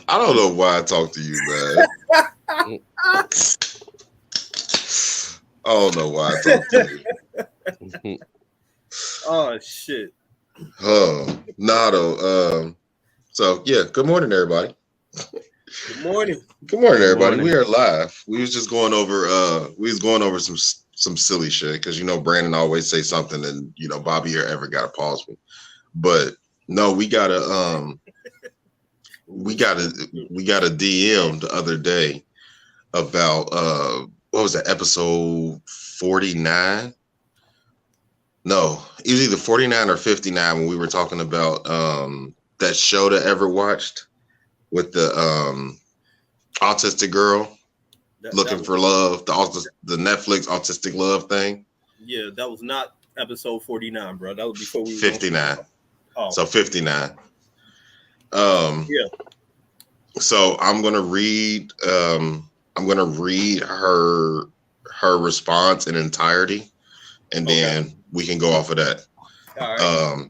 I don't know why I talk to you, man. I don't know why I talk to you. Oh shit. Oh, Nado. So yeah, good morning, everybody. Good morning. Good morning, everybody. Morning. We are live. We was just going over some silly shit because Brandon always say something and Bobby or ever gotta pause me. But no, we got a DM the other day about what was that, episode 49? No, it was either 49 or 59 when we were talking about that show that ever watched with the autistic girl looking for love, the Netflix autistic love thing. Yeah, that was not episode 49, bro. That was before we were 59. Oh. So 59. Yeah. So I'm gonna read her response in entirety, and then we can go off of that. All right.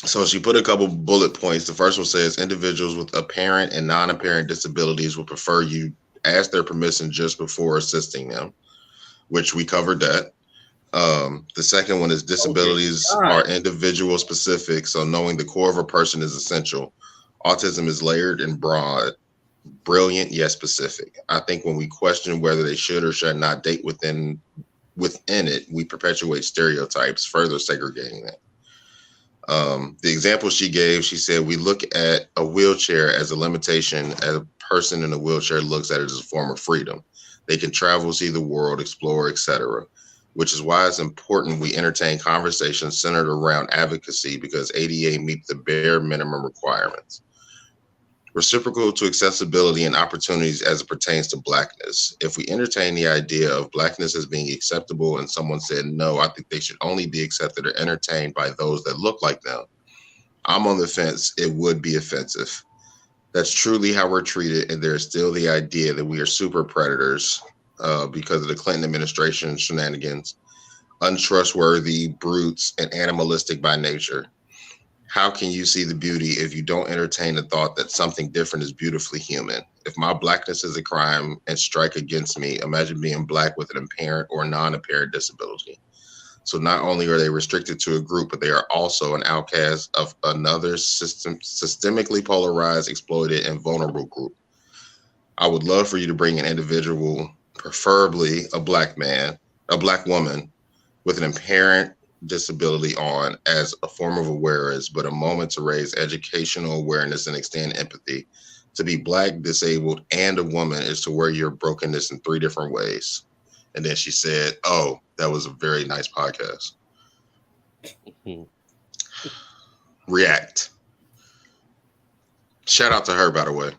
So she put a couple bullet points. The first one says individuals with apparent and non-apparent disabilities would prefer you ask their permission just before assisting them, which we covered that. The second one is disabilities are individual specific, so knowing the core of a person is essential. Autism is layered and broad, brilliant yet specific. I think when we question whether they should or should not date within it, we perpetuate stereotypes, further segregating that. The example she gave, she said, we look at a wheelchair as a limitation, as a person in a wheelchair looks at it as a form of freedom. They can travel, see the world, explore, etc., which is why it's important we entertain conversations centered around advocacy, because ADA meets the bare minimum requirements. Reciprocal to accessibility and opportunities as it pertains to Blackness. If we entertain the idea of Blackness as being acceptable and someone said, no, I think they should only be accepted or entertained by those that look like them, I'm on the fence. It would be offensive. That's truly how we're treated. And there's still the idea that we are super predators because of the Clinton administration shenanigans, untrustworthy, brutes, and animalistic by nature. How can you see the beauty if you don't entertain the thought that something different is beautifully human? If my Blackness is a crime and strike against me, imagine being Black with an apparent or non-apparent disability. So not only are they restricted to a group, but they are also an outcast of another systemically polarized, exploited, and vulnerable group. I would love for you to bring an individual, preferably a Black man, a Black woman, with an apparent disability on as a form of awareness, but a moment to raise educational awareness and extend empathy. To be Black, disabled, and a woman is to wear your brokenness in 3 different ways. And then she said, oh, that was a very nice podcast. React. Shout out to her, by the way.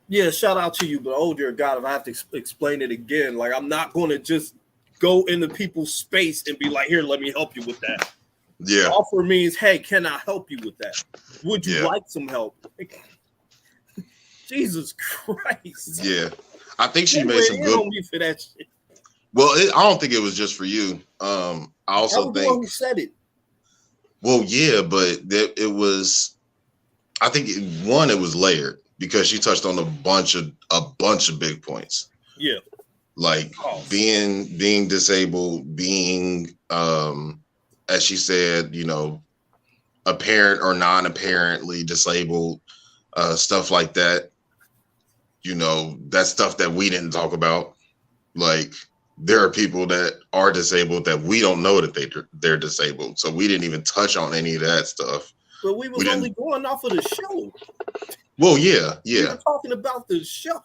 Yeah, shout out to you, but oh dear God, if I have to explain it again, like I'm not going to just go into people's space and be like, here, let me help you with that. Yeah. Offer means, hey, can I help you with that? Would you like some help? Jesus Christ. Yeah. I think she made some good. On me for that shit. Well, I don't think it was just for you. I also think. The one who said it. Well, yeah, but it was. I think it was layered because she touched on a bunch of big points. Yeah. Like being disabled, being as she said, apparent or non-apparently disabled, stuff like that. That stuff that we didn't talk about. Like there are people that are disabled that we don't know that they're disabled, so we didn't even touch on any of that stuff. But we was only going off of the show. Well, yeah. We were talking about the show.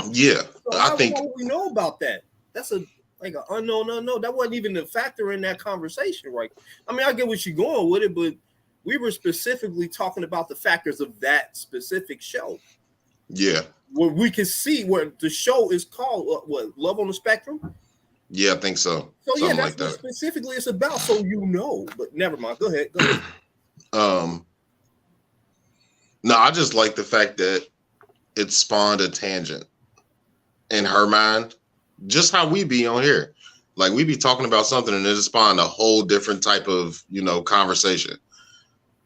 Yeah, so I think we know about that. That's an unknown. That wasn't even a factor in that conversation, right? I mean, I get what you're going with it, but we were specifically talking about the factors of that specific show. Yeah, where we can see where the show is called Love on the Spectrum. Yeah, I think so. So something that's what specifically it's about. So but never mind. Go ahead. No, I just like the fact that it spawned a tangent in her mind, just how we be on here. Like we be talking about something and it spawned a whole different type of, conversation.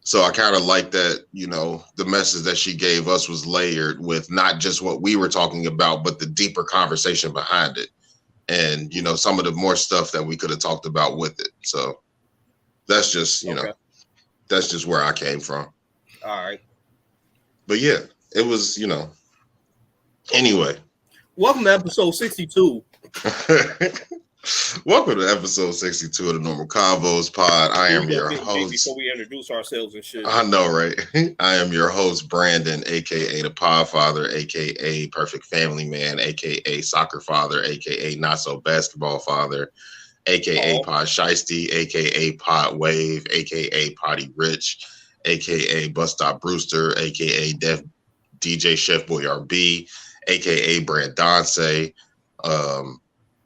So I kind of like that, the message that she gave us was layered with not just what we were talking about, but the deeper conversation behind it. And, some of the more stuff that we could have talked about with it. So that's just, that's just where I came from. All right. But yeah, it was, anyway. Welcome to episode 62. Welcome to episode 62 of the Normal Convos Pod. I am your host. Before we introduce ourselves and shit. I know, right? I am your host, Brandon, aka the Pod Father, aka Perfect Family Man, aka Soccer Father, aka Not So Basketball Father, aka Pod Shiesty, aka Pod Wave, aka Potty Rich, aka Bus Stop Brewster, aka Def DJ Chef Boy RB, aka Brand Donce,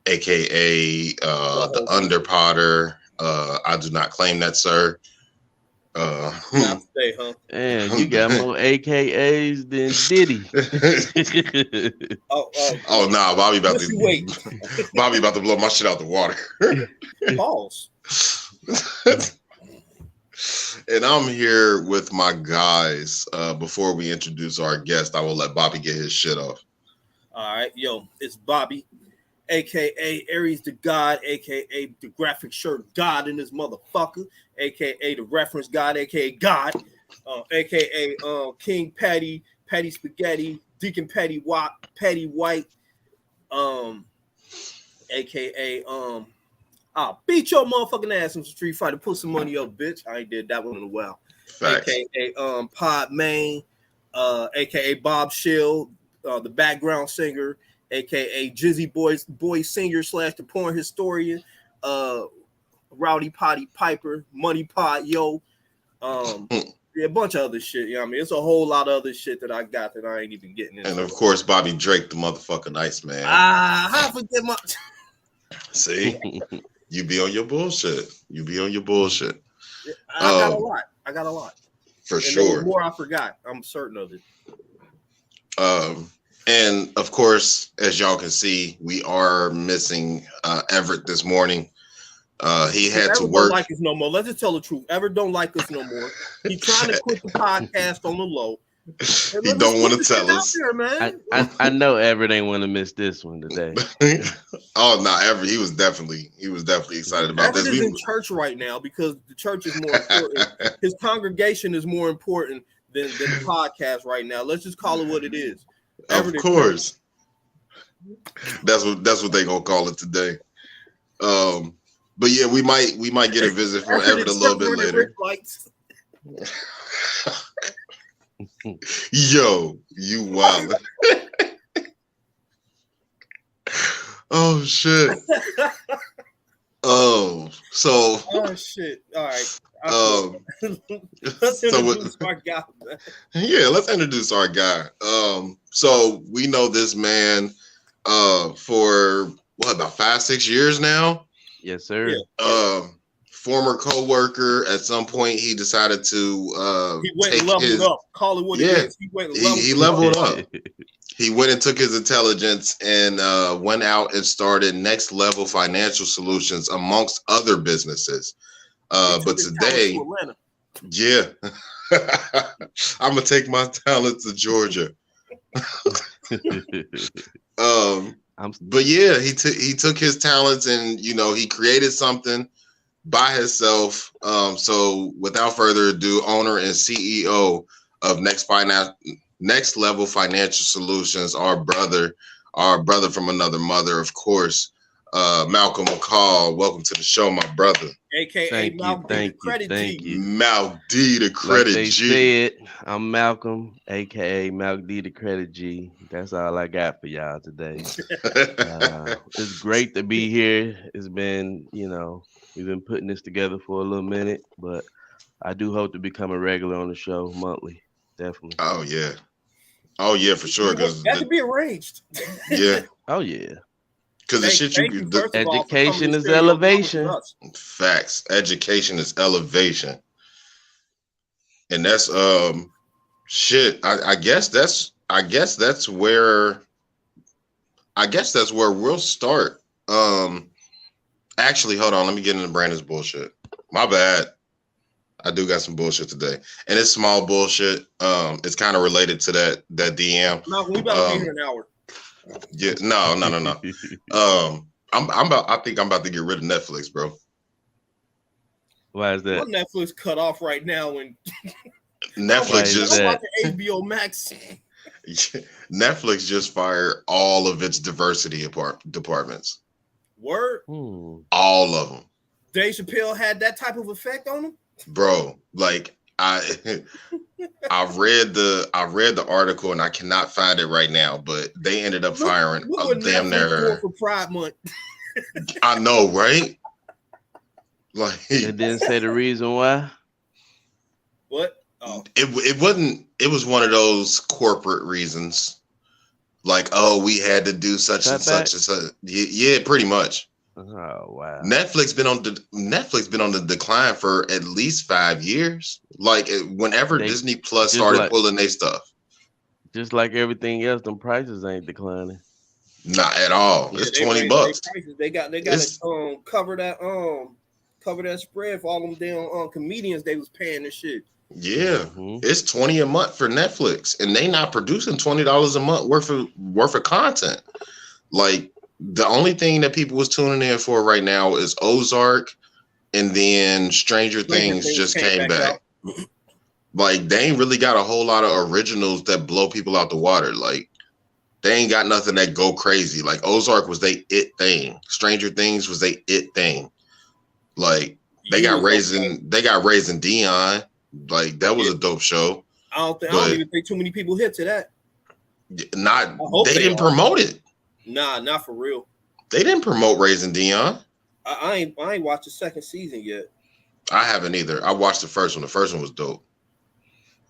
aka the Under Potter. I do not claim that, sir. Not today, huh? Man, you got more AKAs than Diddy. Oh nah, Bobby about to blow my shit out the water. Pause. And I'm here with my guys. Before we introduce our guest, I will let Bobby get his shit off. All right, yo, it's Bobby, aka Aries the God, aka the graphic shirt God in this motherfucker, aka the reference God, aka God, aka King Patty Spaghetti, Deacon Patty White, aka I'll beat your motherfucking ass in Street Fighter. Put some money up, bitch. I ain't did that one in a while. Facts. AKA Pod Main, aka Bob Shield, the background singer, aka Jizzy boy singer / the porn historian, Rowdy Potty Piper, Money Pot Yo, a bunch of other shit. You know what I mean? It's a whole lot of other shit that I got that I ain't even getting into. And of course, Bobby Drake, the motherfucking Ice Man. How I forget my See? You be on your bullshit. I got a lot. For and sure. The more I forgot. I'm certain of it. And of course, as y'all can see, we are missing Everett this morning. He had to work. Don't like us no more. Let's just tell the truth. Everett don't like us no more. He's trying to quit the podcast on the low. He don't want to tell us. Here, man. I know Everett ain't want to miss this one today. Oh no, Everett, he was definitely excited about Everett this. Is in church right now because the church is more important. His congregation is more important than the podcast right now. Let's just call it what it is. Of course. That's what they gonna call it today. But yeah, we might get a visit from Everett a little bit later. Yo, you wild. Oh shit. Oh shit. All right. Let's introduce our guy. Yeah, let's introduce our guy. So we know this man for about 5-6 years now. Yes, sir. Yeah. Former co-worker. At some point, he decided to he went and leveled up. Call it what it is. He leveled up. He went and took his intelligence and went out and started Next Level Financial Solutions amongst other businesses. But today, yeah, I'm gonna take my talent to Georgia. But yeah, he took his talents and he created something by himself. So without further ado, owner and CEO of Next Level Financial Solutions, our brother from another mother, of course, Malcolm McCall. Welcome to the show, my brother. AKA Malcolm D, the Credit G. Mal D, the Credit like G. Said, I'm Malcolm, AKA Malcolm D, the Credit G. That's all I got for y'all today. It's great to be here. It's been, we've been putting this together for a little minute, but I do hope to become a regular on the show monthly. Definitely. Oh yeah, for sure. Because that could be arranged. Yeah. Oh yeah. Because the shit education is elevation. Facts. Education is elevation. And that's shit. I guess that's where we'll start. Actually, hold on. Let me get into Brandon's bullshit. My bad. I do got some bullshit today, and it's small bullshit. It's kind of related to that DM. Malcolm, we about to be here an hour. Yeah, no. I think I'm about to get rid of Netflix, bro. Why is that? My Netflix cut off right now, and Netflix just I'm watching HBO Max. Netflix just fired all of its diversity departments. Word. All of them. Dave Chappelle had that type of effect on him, bro. Like I read the article and I cannot find it right now, but they ended up firing damn near for Pride Month. I know, right? Like it didn't say the reason why. What? Oh. It wasn't. It was one of those corporate reasons, like, oh, we had to do such and such and such. Yeah, pretty much. Oh wow. Netflix been on the decline for at least 5 years. Like whenever Disney Plus started pulling their stuff, just like everything else, them prices ain't declining. Not at all. Yeah, it's $20. They got to cover that spread for all them damn comedians they was paying this shit. Yeah, it's $20 a month for Netflix, and they not producing $20 a month worth of content. Like the only thing that people was tuning in for right now is Ozark, and then Stranger Things just came back. Like they ain't really got a whole lot of originals that blow people out the water. Like they ain't got nothing that go crazy. Like Ozark was they it thing. Stranger Things was they it thing. Like they got Raising Dion. Like that was a dope show. I don't even think too many people hit to that. They didn't promote it. Nah, not for real. They didn't promote Raising Dion. I ain't watched the second season yet. I haven't either. I watched the first one. The first one was dope.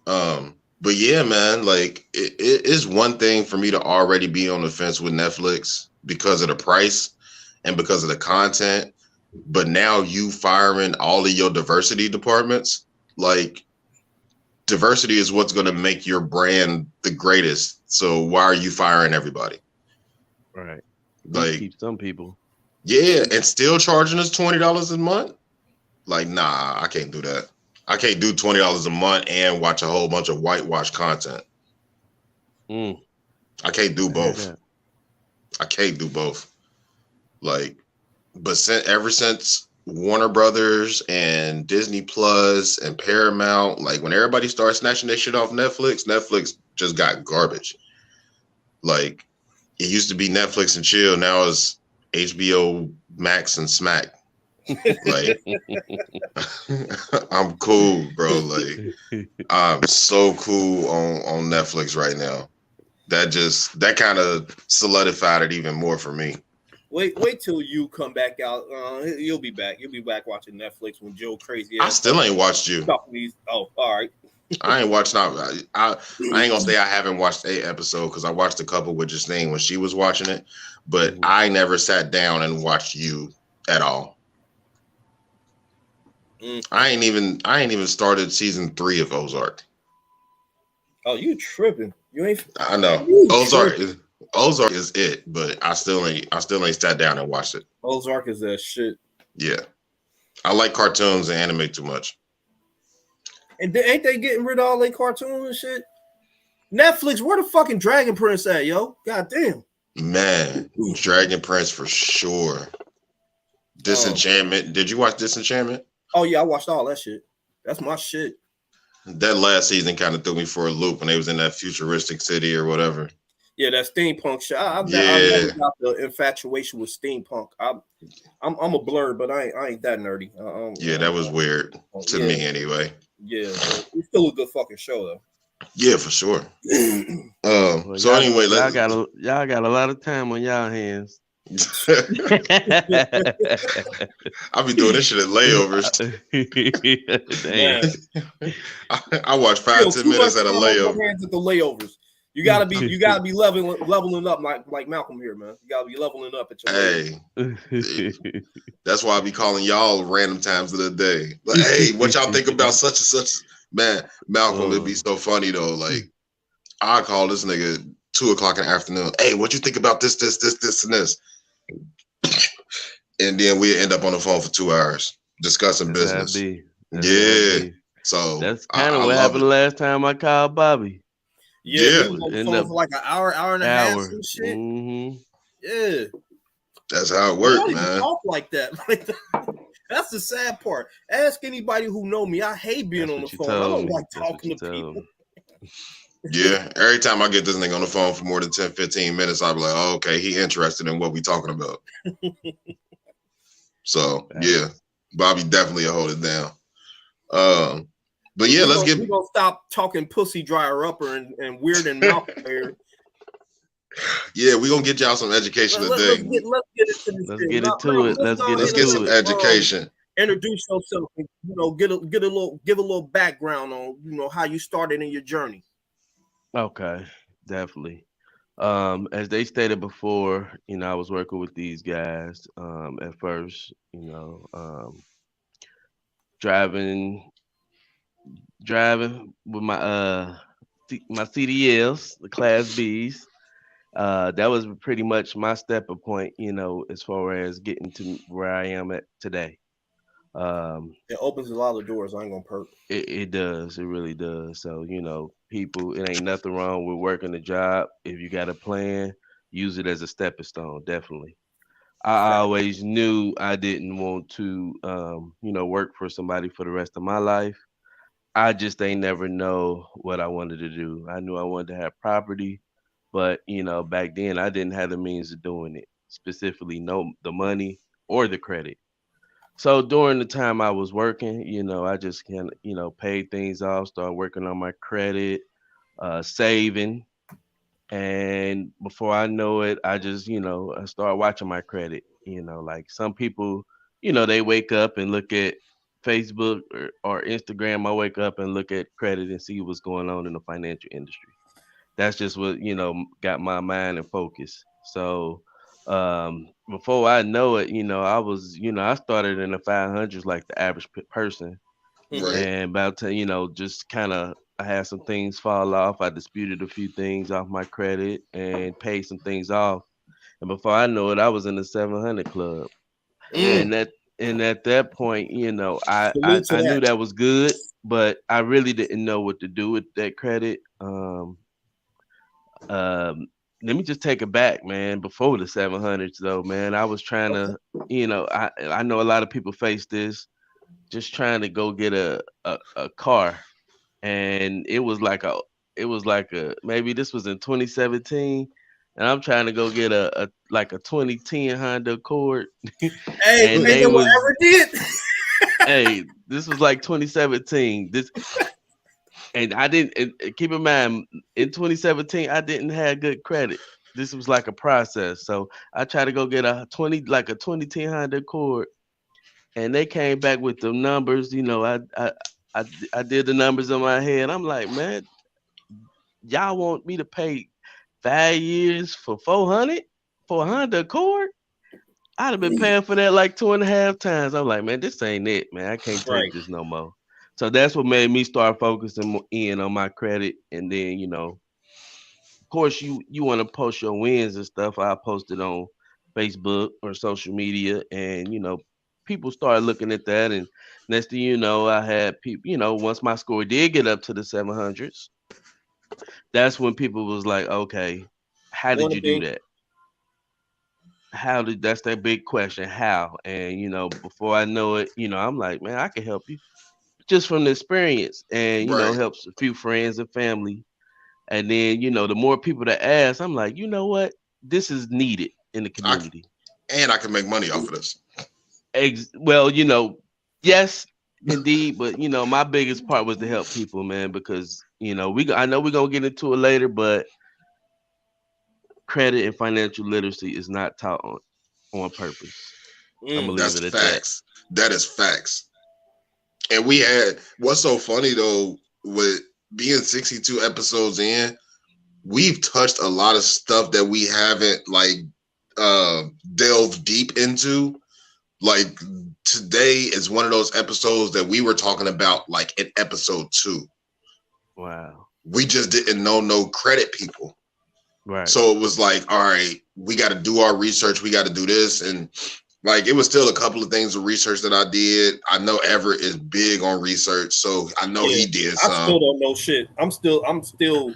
But yeah, man, like it is one thing for me to already be on the fence with Netflix because of the price and because of the content. But now you firing all of your diversity departments, like diversity is what's going to make your brand the greatest. So why are you firing everybody? Right. Like keep some people. Yeah, and still charging us $20 a month. Like, nah, I can't do that. I can't do $20 a month and watch a whole bunch of whitewash content. I can't do both. I can't do both. Like, but ever since Warner Brothers and Disney Plus and Paramount, like when everybody started snatching their shit off Netflix just got garbage. Like it used to be Netflix and chill. Now it's HBO Max and smack. Like I'm cool, bro. Like I'm so cool on Netflix right now. That kind of solidified it even more for me. Wait till you come back out. You'll be back. You'll be back watching Netflix when Joe crazy. I still ain't watched you. Oh, all right. I ain't watched now. I ain't gonna say I haven't watched a episode because I watched a couple with Justine when she was watching it, but I never sat down and watched you at all. I ain't even started season 3 of Ozark. Oh, you tripping? You ain't. I know Ozark is it, but I still ain't sat down and watched it. Ozark is that shit. Yeah, I like cartoons and anime too much. And ain't they getting rid of all their cartoons and shit? Netflix, where the fucking Dragon Prince at, yo? God damn. Man, Dragon Prince for sure. Disenchantment. Did you watch Disenchantment? Oh yeah, I watched all that shit. That's my shit. That last season kind of threw me for a loop when they was in that futuristic city or whatever. Yeah, that steampunk shit. I've never got the infatuation with steampunk. I'm a blur, but I ain't that nerdy. That was weird to me anyway. Yeah, it's still a good fucking show though. Yeah, for sure. Well, so anyway, y'all got a lot of time on y'all hands. I'll be doing this shit at layovers. I watch 5-10 minutes at a layover. Hands at the layovers. You gotta be leveling up like Malcolm here, man. You gotta be leveling up at your Hey, that's why I be calling y'all random times of the day. Like, hey, what y'all think about such and such? Man, Malcolm, it'd be so funny though. Like, I call this nigga 2:00 in the afternoon. Hey, what you think about this, and this? And then we end up on the phone for 2 hours discussing business. Yeah. So That's kind of I what love happened it. last time I called Bobby. Yeah, we Yeah, was on the End phone up for like an hour and a half, hour. some shit. Mm-hmm. Yeah, that's how it we worked, don't even man. talk like that. That's the sad part. Ask anybody who know me. I hate being That's on the what you phone. I told don't me. like That's what talking you to told people. me. Yeah, every time I get this nigga on the phone for more than 10, 15 minutes, I'll be like, oh, okay, he interested in what we talking about. So yeah, Bobby definitely will hold it down. But yeah, let's get. We gonna stop talking pussy dryer upper and weird and mouth hair. Yeah, we gonna get y'all some education today. Let's get into this Let's thing. get into it. Let's get Let's get some into it. education. Introduce yourself. And, give a little background on how you started in your journey. Okay, definitely. As they stated before, I was working with these guys at first, driving with my CDLs, the Class Bs. That was pretty much my stepping point, as far as getting to where I am at today. It opens a lot of doors. I ain't gonna perk. It does. It really does. So, people, it ain't nothing wrong with working a job. If you got a plan, use it as a stepping stone, definitely. I always knew I didn't want to, work for somebody for the rest of my life. I just ain't never know what I wanted to do. I knew I wanted to have property, but back then I didn't have the means of doing it. Specifically, no the money or the credit. So during the time I was working, I just can, paid things off, started working on my credit, saving, and before I know it, I just, I started watching my credit. Like some people, they wake up and look at Facebook or Instagram. I wake up and look at credit and see what's going on in the financial industry. That's just what got my mind and focus. So before I know it, I was, I started in the 500s like the average person, Right. and about to, just kind of I had some things fall off. I disputed a few things off my credit and paid some things off. And before I know it, I was in the 700 club. And at that point, Salute to I knew that. that was good, but I really didn't know what to do with that credit. Um, Let me just take it back, man. Before the 700s, though, man, I was trying to, I know a lot of people face this, just trying to go get a car, and it was like a maybe this was in 2017, and I'm trying to go get a like a 2010 Honda Accord, Hey, and ain't they that what was ever did? hey, this was like 2017. And I didn't and keep in mind in 2017 I didn't have good credit. This was like a process. So I tried to go get a 2010 Honda Accord, and they came back with the numbers. I I did the numbers in my head. I'm like, man, y'all want me to pay 5 years for 400 for a Honda Accord? I'd have been paying for that like 2.5 times. I'm like, man, this ain't it, man. I can't take Right. this no more. So that's what made me start focusing in on my credit. And then, of course, you want to post your wins and stuff. I posted on Facebook or social media, and people started looking at that. And next thing you know, I had people. Once my score did get up to the 700s, that's when people was like, okay, how did One you do thing. that? That's that big question, how? And before I know it, I'm like, man, I can help you just from the experience, and Right. helps a few friends and family. And then the more people that ask, I'm like, you know what, this is needed in the I community. and I can make money off of this. Well, yes, indeed, but my biggest part was to help people, man, because I know we're gonna get into it later, but credit and financial literacy is not taught on purpose. I'm gonna leave That's it at that. facts. That is facts. And we had what's so funny though, with being 62 episodes in, we've touched a lot of stuff that we haven't like delved deep into. Like today is one of those episodes that we were talking about like in episode 2. Wow. We just didn't know no credit people. Right. So it was like, all right, we got to do our research. We got to do this. And Like it was still a couple of things of research that I did. I know Everett is big on research, so I know he did I still some. don't know shit. I'm still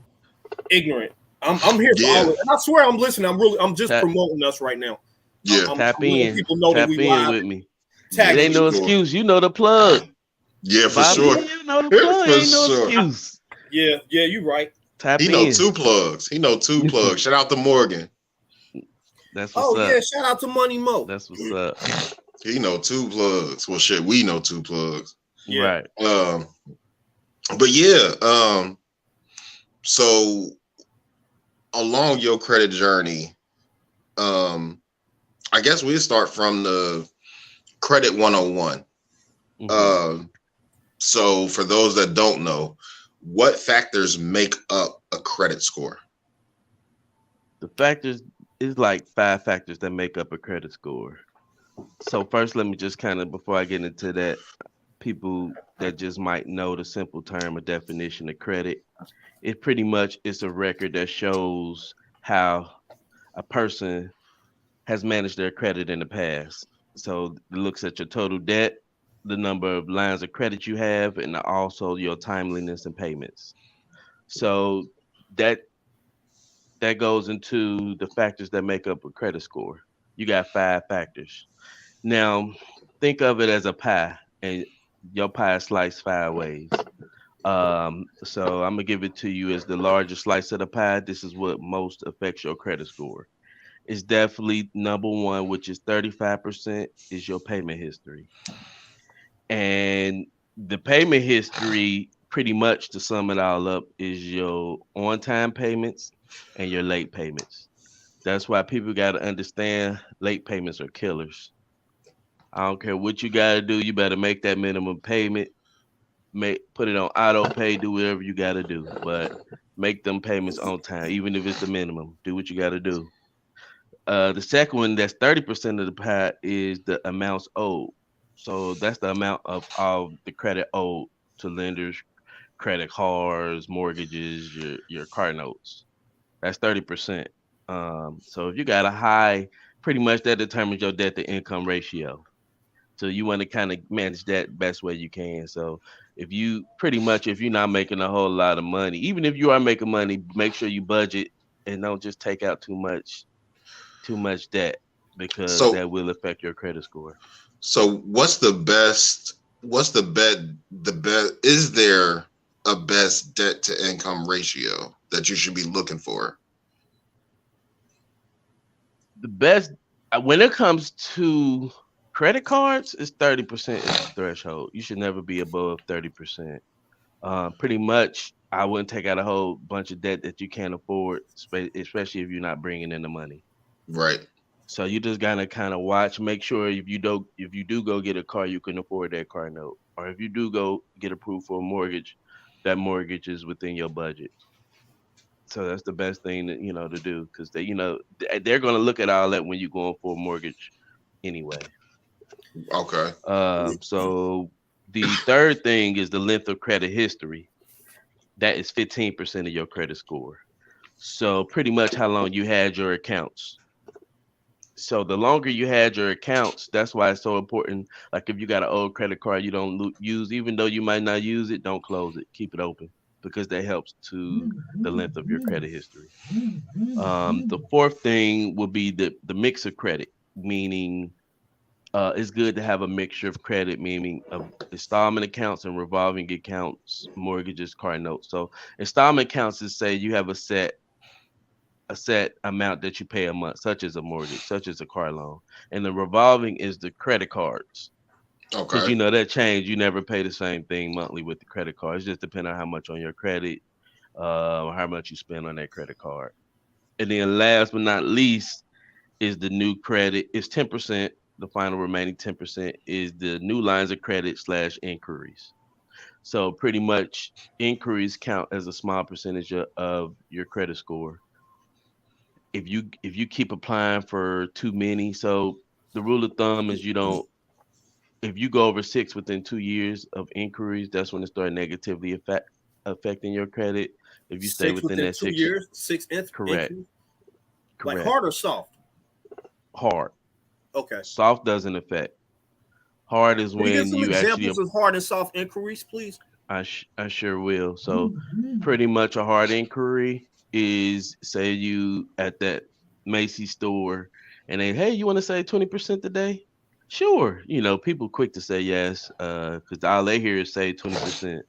ignorant. I'm here for all of it. And I swear I'm listening. I'm just promoting us right now. Yeah. I'm Tap letting in. people know that Tap we in live. with me. Tag It ain't no excuse. You know the plug. Yeah, for Bobby, sure. you know the plug. For Ain't no sure. excuse. Yeah, you're right. Tap He in. know two plugs. Shout out to Morgan. That's what's up. Yeah, shout out to Money Mo. That's what's up. He know two plugs. Well, shit, we know two plugs. Yeah. Right. But yeah, so along your credit journey, I guess we'll start from the credit 101. So for those that don't know, what factors make up a credit score? The factors is like 5 factors that make up a credit score. So first, let me just kind of, before I get into that, people that just might know the simple term or definition of credit, it pretty much is a record that shows how a person has managed their credit in the past. So it looks at your total debt, the number of lines of credit you have, and also your timeliness and payments. So that goes into the factors that make up a credit score. You got 5 factors. Now, think of it as a pie, and your pie is sliced 5 ways. So I'm gonna give it to you as the largest slice of the pie. This is what most affects your credit score. It's definitely number one, which is 35%, is your payment history. And the payment history, pretty much to sum it all up, is your on-time payments and your late payments. That's why people got to understand late payments are killers. I don't care what you got to do. You better make that minimum payment. Put it on auto pay. Do whatever you got to do, but make them payments on time, even if it's the minimum. Do what you got to do. The second one, that's 30% of the pie, is the amounts owed. So that's the amount of all the credit owed to lenders, credit cards, mortgages, your car notes. That's 30%. So if you got a high, pretty much that determines your debt to income ratio. So you want to kind of manage that best way you can. So if you're not making a whole lot of money, even if you are making money, make sure you budget and don't just take out too much debt, because that will affect your credit score. So is there a best debt to income ratio that you should be looking for? The best, when it comes to credit cards, is 30% is the threshold. You should never be above 30%. Pretty much, I wouldn't take out a whole bunch of debt that you can't afford, especially if you're not bringing in the money. Right. So you just gotta kind of watch, make sure if you do go get a car, you can afford that car note, or if you do go get approved for a mortgage, that mortgage is within your budget. So that's the best thing to do, because they're gonna look at all that when you're going for a mortgage anyway. Okay. So the third thing is the length of credit history. That is 15% of your credit score. So pretty much how long you had your accounts. So the longer you had your accounts, that's why it's so important. Like if you got an old credit card you don't use, even though you might not use it, don't close it. Keep it open, because that helps to the length of your credit history. The fourth thing will be the mix of credit, meaning it's good to have a mixture of credit, meaning installment accounts and revolving accounts, mortgages, car notes. So installment accounts is, say you have a set amount that you pay a month, such as a mortgage, such as a car loan. And the revolving is the credit cards. Okay. Because that change, you never pay the same thing monthly with the credit cards. Just depending on how much on your credit, or how much you spend on that credit card. And then last but not least is the new credit. It's 10%. The final remaining 10% is the new lines of credit / inquiries. So pretty much inquiries count as a small percentage of your credit score. If you keep applying for too many, so the rule of thumb is if you go over 6 within 2 years of inquiries, that's when it starts negatively affecting your credit. If you stay 6 within that 2 6 years, 6 correct. inquiries? Like hard or soft? Hard. Okay. Soft doesn't affect. Hard is Can you give when some you actually. examples of hard and soft inquiries, please? I sure will. So, pretty much a hard inquiry is say you at that Macy's store and they, hey, you want to save 20% today? Sure. People quick to say yes, because all they hear is say 20%.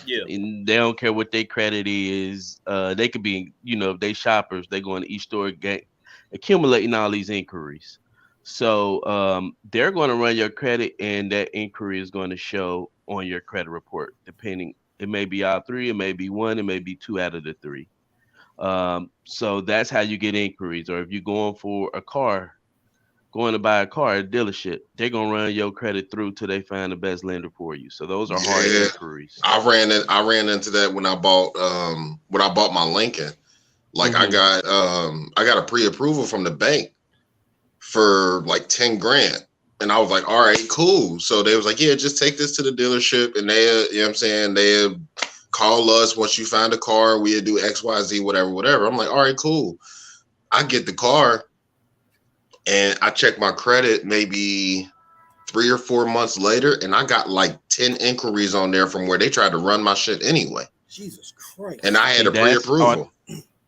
Yeah. And they don't care what their credit is. They could be, if they shoppers, they go in each store, accumulating all these inquiries. So they're going to run your credit, and that inquiry is going to show on your credit report. Depending, it may be all three, it may be one, it may be two out of the three. So that's how you get inquiries. Or if you're going to buy a car at a dealership, they're gonna run your credit through till they find the best lender for you. So those are hard Yeah, inquiries. I ran into that when I bought my Lincoln. Like I got a pre-approval from the bank for like 10 grand. And I was like, all right, cool. So they was like, yeah, just take this to the dealership and they, you know what I'm saying, they call us once you find a car, we'll do XYZ, whatever. I'm like, all right, cool. I get the car and I check my credit maybe 3 or 4 months later, and I got like 10 inquiries on there from where they tried to run my shit anyway. Jesus Christ. And I had a pre-approval.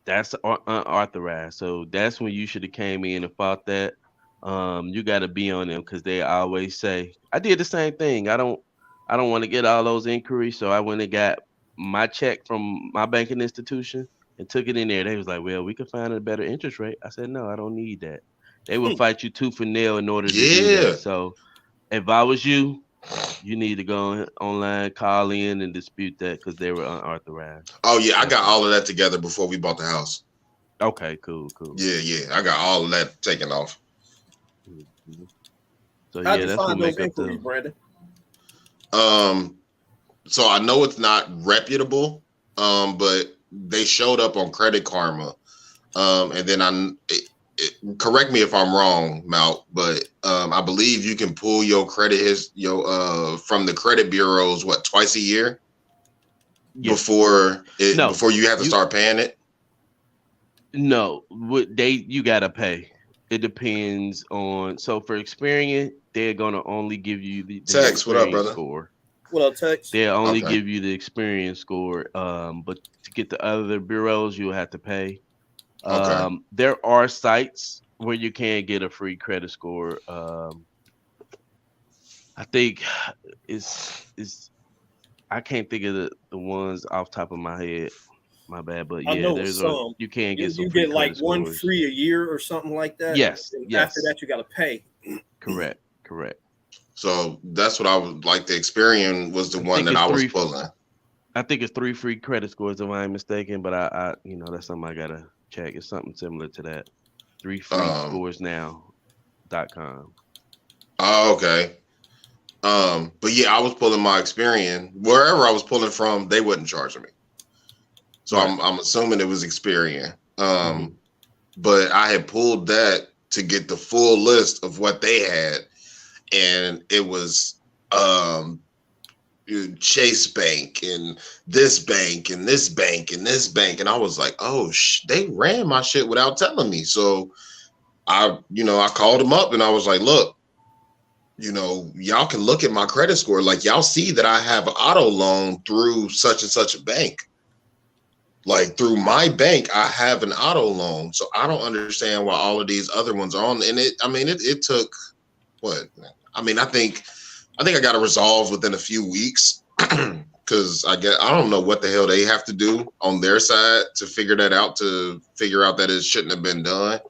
That's unauthorized. So that's when you should have came in and fought that. You got to be on them because they always say, I did the same thing. I don't want to get all those inquiries. So I went and got my check from my banking institution and took it in there. They was like, well, we could find a better interest rate. I said, no, I don't need that. They will fight you tooth and nail in order to do that. So if I was you, you need to go online, call in, and dispute that because they were unauthorized. Oh yeah, I got all of that together before we bought the house. Okay, cool. Yeah, I got all of that taken off. Mm-hmm. So how'd yeah, you that's find what those make up inquiries, Brandon? So I know it's not reputable, but they showed up on Credit Karma, and then correct me if I'm wrong, Mal, but I believe you can pull your credit from the credit bureaus twice a year before you have to start paying it. No, you gotta pay. It depends on. So for Experian, they're gonna only give you the Text, what up, Experian brother? score. What up, Tex? They'll only give you the Experian score. But to get the other bureaus, you'll have to pay. There are sites where you can get a free credit score. I think it's I can't think of the ones off top of my head. My bad, but I yeah, know some. You can get some you free get like credit one scores. free a year or something like that. Yes, And yes. after that, you got to pay. Correct. So that's what I was like. The Experian was the one that I was pulling. I think it's 3 free credit scores if I'm mistaken, but I that's something I gotta check. It's something similar to that. 3 free scores now.com. Oh, okay. But yeah, I was pulling my Experian. Wherever I was pulling from, they wasn't charging me. So right. I'm assuming it was Experian. But I had pulled that to get the full list of what they had, and it was Chase Bank and this bank and this bank and this bank, and I was like, oh, they ran my shit without telling me. So I called them up and I was like, look, y'all can look at my credit score. Like, y'all see that I have an auto loan through such and such a bank. Like, through my bank, I have an auto loan. So I don't understand why all of these other ones are on. And it took what? I think I got it resolved within a few weeks because I don't know what the hell they have to do on their side to figure that out, that it shouldn't have been done.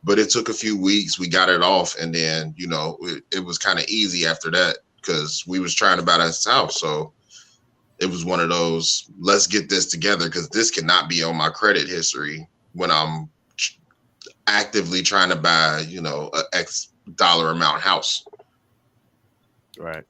But it took a few weeks. We got it off, and then it was kind of easy after that because we was trying to buy this house. So it was one of those, let's get this together because this cannot be on my credit history when I'm actively trying to buy a X dollar amount house. Right.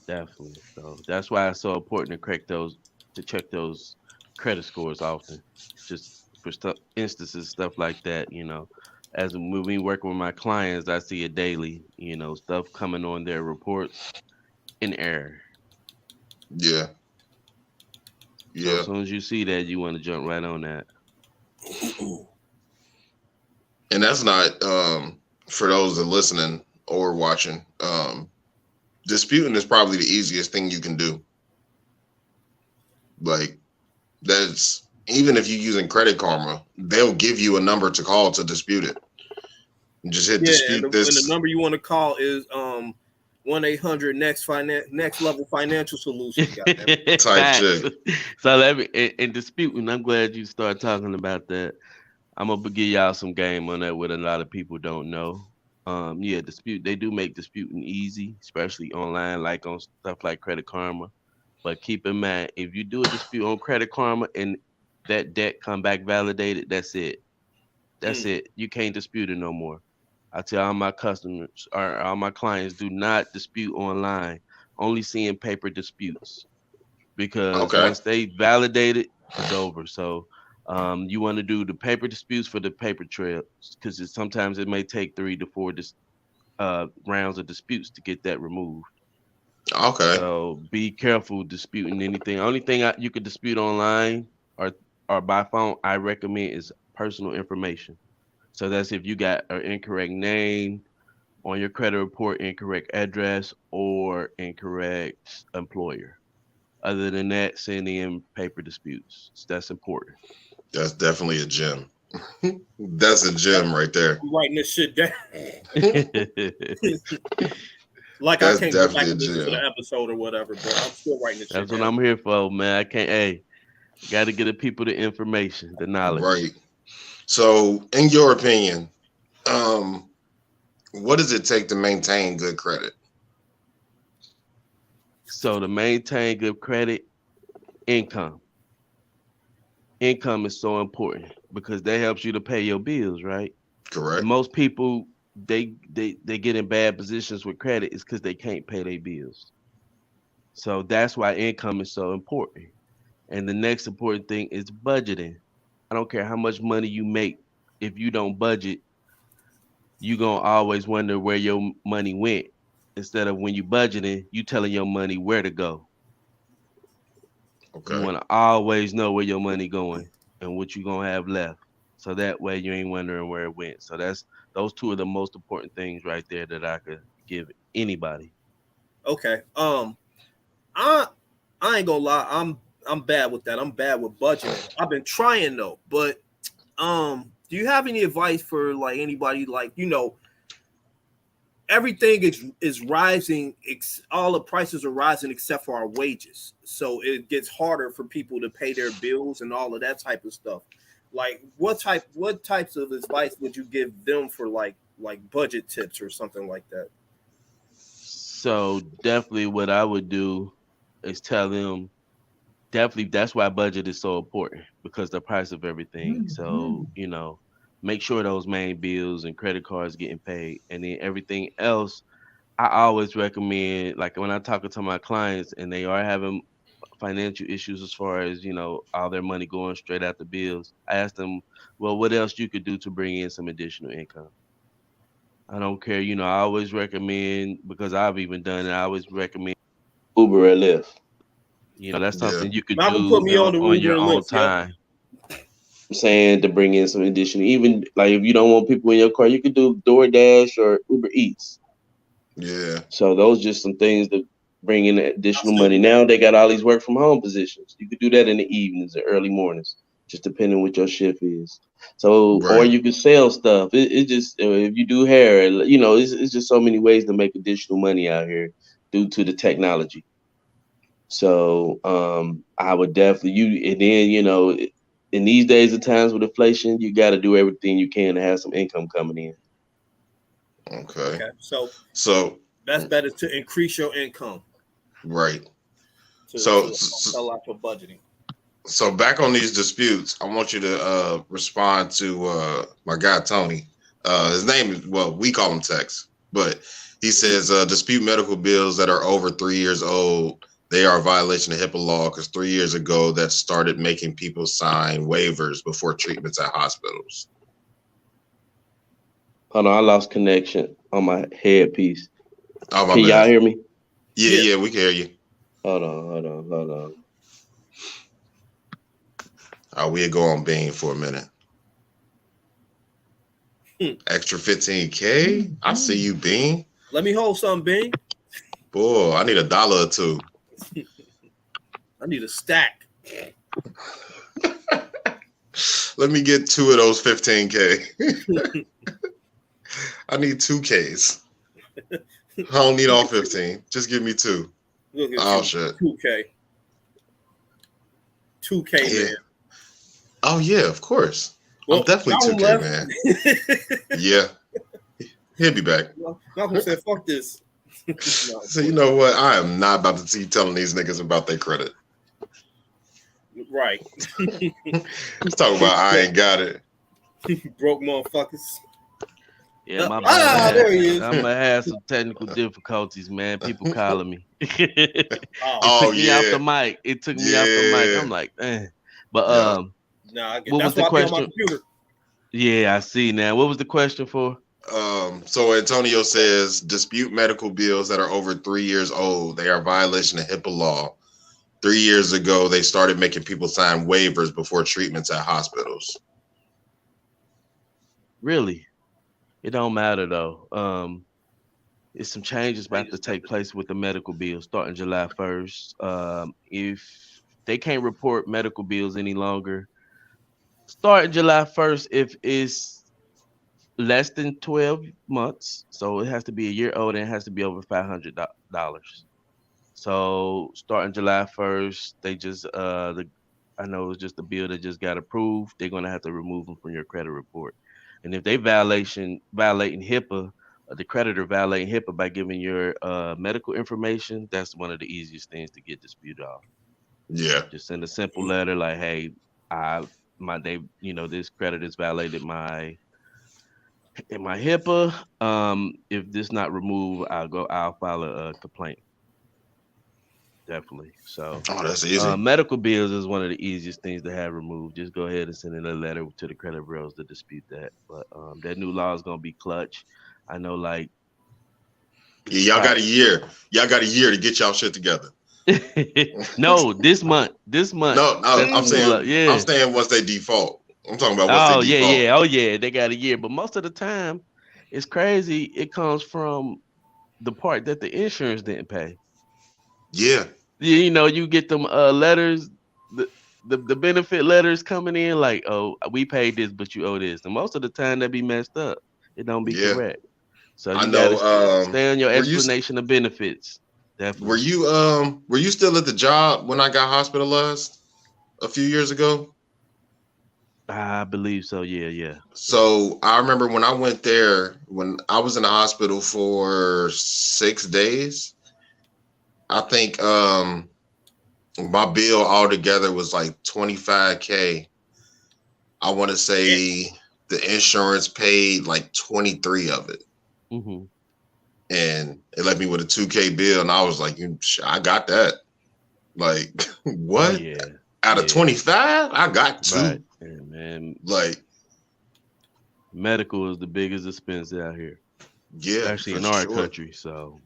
Definitely. So that's why it's so important to check those credit scores often. Just for instances, stuff like that, as we work with my clients, I see it daily, stuff coming on their reports in error. Yeah. So as soon as you see that, you want to jump right on that. And that's not for those that are listening or watching, disputing is probably the easiest thing you can do. Like, that's even if you're using Credit Karma, they'll give you a number to call to dispute it. Just hit dispute and this. the number you want to call is 1-800 next level financial solutions. Type shit. So let me in disputing. I'm glad you started talking about that. I'm gonna give y'all some game on that. What a lot of people don't know. Yeah, dispute. They do make disputing easy, especially online, like on stuff like Credit Karma. But keep in mind, if you do a dispute on Credit Karma and that debt come back validated, that's it. That's it. You can't dispute it no more. I tell all my customers or all my clients, do not dispute online. Only seeing paper disputes, because Okay. once they validate it, it's over. So you want to do the paper disputes for the paper trail, because sometimes it may take 3 to 4 rounds of disputes to get that removed. Okay. So be careful disputing anything. Only thing you could dispute online or by phone, I recommend, is personal information. So that's if you got an incorrect name on your credit report, incorrect address, or incorrect employer. Other than that, send in paper disputes. That's important. That's definitely a gem. That's a gem right there. I'm writing this shit down. Like That's I can't go back definitely a and listen to gem. the episode or whatever, but I'm still writing this shit That's what down. I'm here for, man. I can't. Hey, got to get the people the information, the knowledge. Right. So, in your opinion, um, what does it take to maintain good credit? So to maintain good credit, income. Income is so important because that helps you to pay your bills, right? Correct. Most people they get in bad positions with credit is because they can't pay their bills. So that's why income is so important. And the next important thing is budgeting. I don't care how much money you make. If you don't budget, you gonna always wonder where your money went. Instead of when you budgeting, you telling your money where to go. You Okay. want to always know where your money going and what you gonna have left. So that way you ain't wondering where it went. So that's those two are the most important things right there that I could give anybody. Okay. I ain't gonna lie. I'm bad with that. I'm bad with budgeting. I've been trying though, but do you have any advice for like anybody, like, everything is rising, all the prices are rising except for our wages, so it gets harder for people to pay their bills and all of that type of stuff. Like what types of advice would you give them for like budget tips or something like that? So definitely what I would do is tell them, definitely that's why budget is so important, because the price of everything. So, make sure those main bills and credit cards getting paid, and then everything else. I always recommend, like when I talk to my clients and they are having financial issues as far as, all their money going straight out the bills, I ask them, well, what else you could do to bring in some additional income? I don't care, I always recommend, because I've even done it, I always recommend Uber or Lyft. That's Yeah. something you could Malcolm put do me on the on Uber your and own Lyft. Yep. time. I'm saying to bring in some additional, even like if you don't want people in your car, you could do DoorDash or Uber Eats. Yeah. So those just some things that bring in I additional still money. do that. Now they got all these work from home positions. You could do that in the evenings or early mornings, just depending what your shift is. So, or Right. you could sell stuff. It just if you do hair, it's just so many ways to make additional money out here due to the technology. So I would definitely and then in these days of times with inflation, you got to do everything you can to have some income coming in. Okay. Okay, so So, that's better to increase your income right. to So, sell out your budgeting. so back on these disputes, I want you to respond to my guy Tony. His name is, well, we call him Tex, but he says dispute medical bills that are over 3 years old. They are a violation of HIPAA law because 3 years ago that started making people sign waivers before treatments at hospitals. Hold on, I lost connection on my headpiece. Oh, my Can y'all bad. hear me? Yeah, we can hear you. Hold on. We'll go on Bing for a minute. Extra 15K. I see you, Bean. Let me hold something, Bing. Boy, I need $1 or two. I need a stack. Let me get 2 of those 15K. I need 2Ks. I don't need all 15. Just give me 2. Look at Oh, shit. 2K. 2K, Yeah. man. Oh, yeah, of course. Well, I'm definitely 2K, man. Yeah. He'll be back. Malcolm said, fuck this. No, So you know what? I am not about to see telling these niggas about their credit. right. Let's talk about I ain't got it. Broke motherfuckers. Yeah, my bad. there he is. I'm gonna have some technical difficulties, man. People calling me. It Oh, took me off the mic. It took me off the mic. Yeah. I'm like, But nah, I get what that's was the why I be on my question? computer. Yeah, I see now. What was the question for? So Antonio says dispute medical bills that are over 3 years old. They are a violation of HIPAA law. 3 years ago, they started making people sign waivers before treatments at hospitals. Really? It don't matter though. It's some changes about to take place with the medical bills starting July 1st. If they can't report medical bills any longer, starting July 1st, if it's less than 12 months, so it has to be a year old and it has to be over $500. So starting July 1st, they just I know it's just a bill that just got approved. They're gonna have to remove them from your credit report. And if they violating HIPAA, the creditor violating HIPAA by giving your medical information, that's one of the easiest things to get disputed off. Yeah. Just send a simple letter like, hey, this creditor's violated my HIPAA. If this not removed, I'll file a complaint. Definitely. So Oh, that's easy. medical bills is one of the easiest things to have removed. Just go ahead and send in a letter to the credit bureaus to dispute that. But that new law is gonna be clutch. I know, like Yeah, y'all got a year. Y'all got a year to get y'all shit together. no, this month. No, I'm saying, yeah. I'm saying once they default. I'm talking about once they default. Oh yeah, they got a year. But most of the time, it's crazy. It comes from the part that the insurance didn't pay. Yeah. You get them letters, the benefit letters coming in like, oh, we paid this, but you owe this. And most of the time that be messed up. It don't be correct. So you gotta stay on your explanation of benefits. Definitely. Were you still at the job when I got hospitalized a few years ago? I believe so. Yeah. So I remember when I went there, when I was in the hospital for 6 days, I think my bill altogether was like $25K. I want to say the insurance paid like 23 of it. Mm-hmm. And it left me with a 2K bill, and I was like, I got that. Like, what? Oh, yeah. Out of 25, I got 2. Right. Yeah, man. Like, medical is the biggest expense out here. Yeah, especially in our country. So,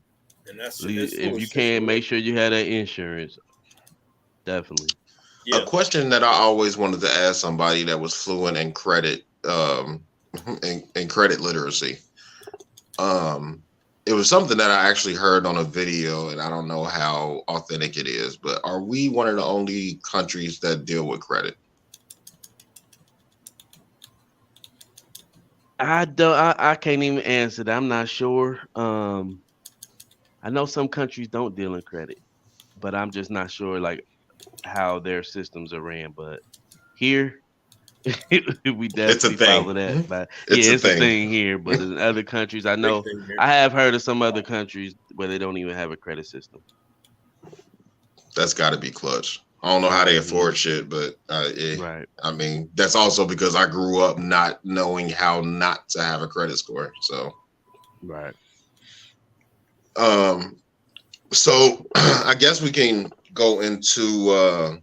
and that's if you can, make sure you have that insurance. Definitely. Yeah. A question that I always wanted to ask somebody that was fluent in credit, in credit literacy. It was something that I actually heard on a video, and I don't know how authentic it is, but are we one of the only countries that deal with credit? I can't even answer that. I'm not sure. I know some countries don't deal in credit, but I'm just not sure like how their systems are ran. But here, we definitely follow that. But it's a thing here. But in other countries, I know I have heard of some other countries where they don't even have a credit system. That's got to be clutch. I don't know how they afford shit, but right. I mean, that's also because I grew up not knowing how not to have a credit score. So, right. So I guess we can go into.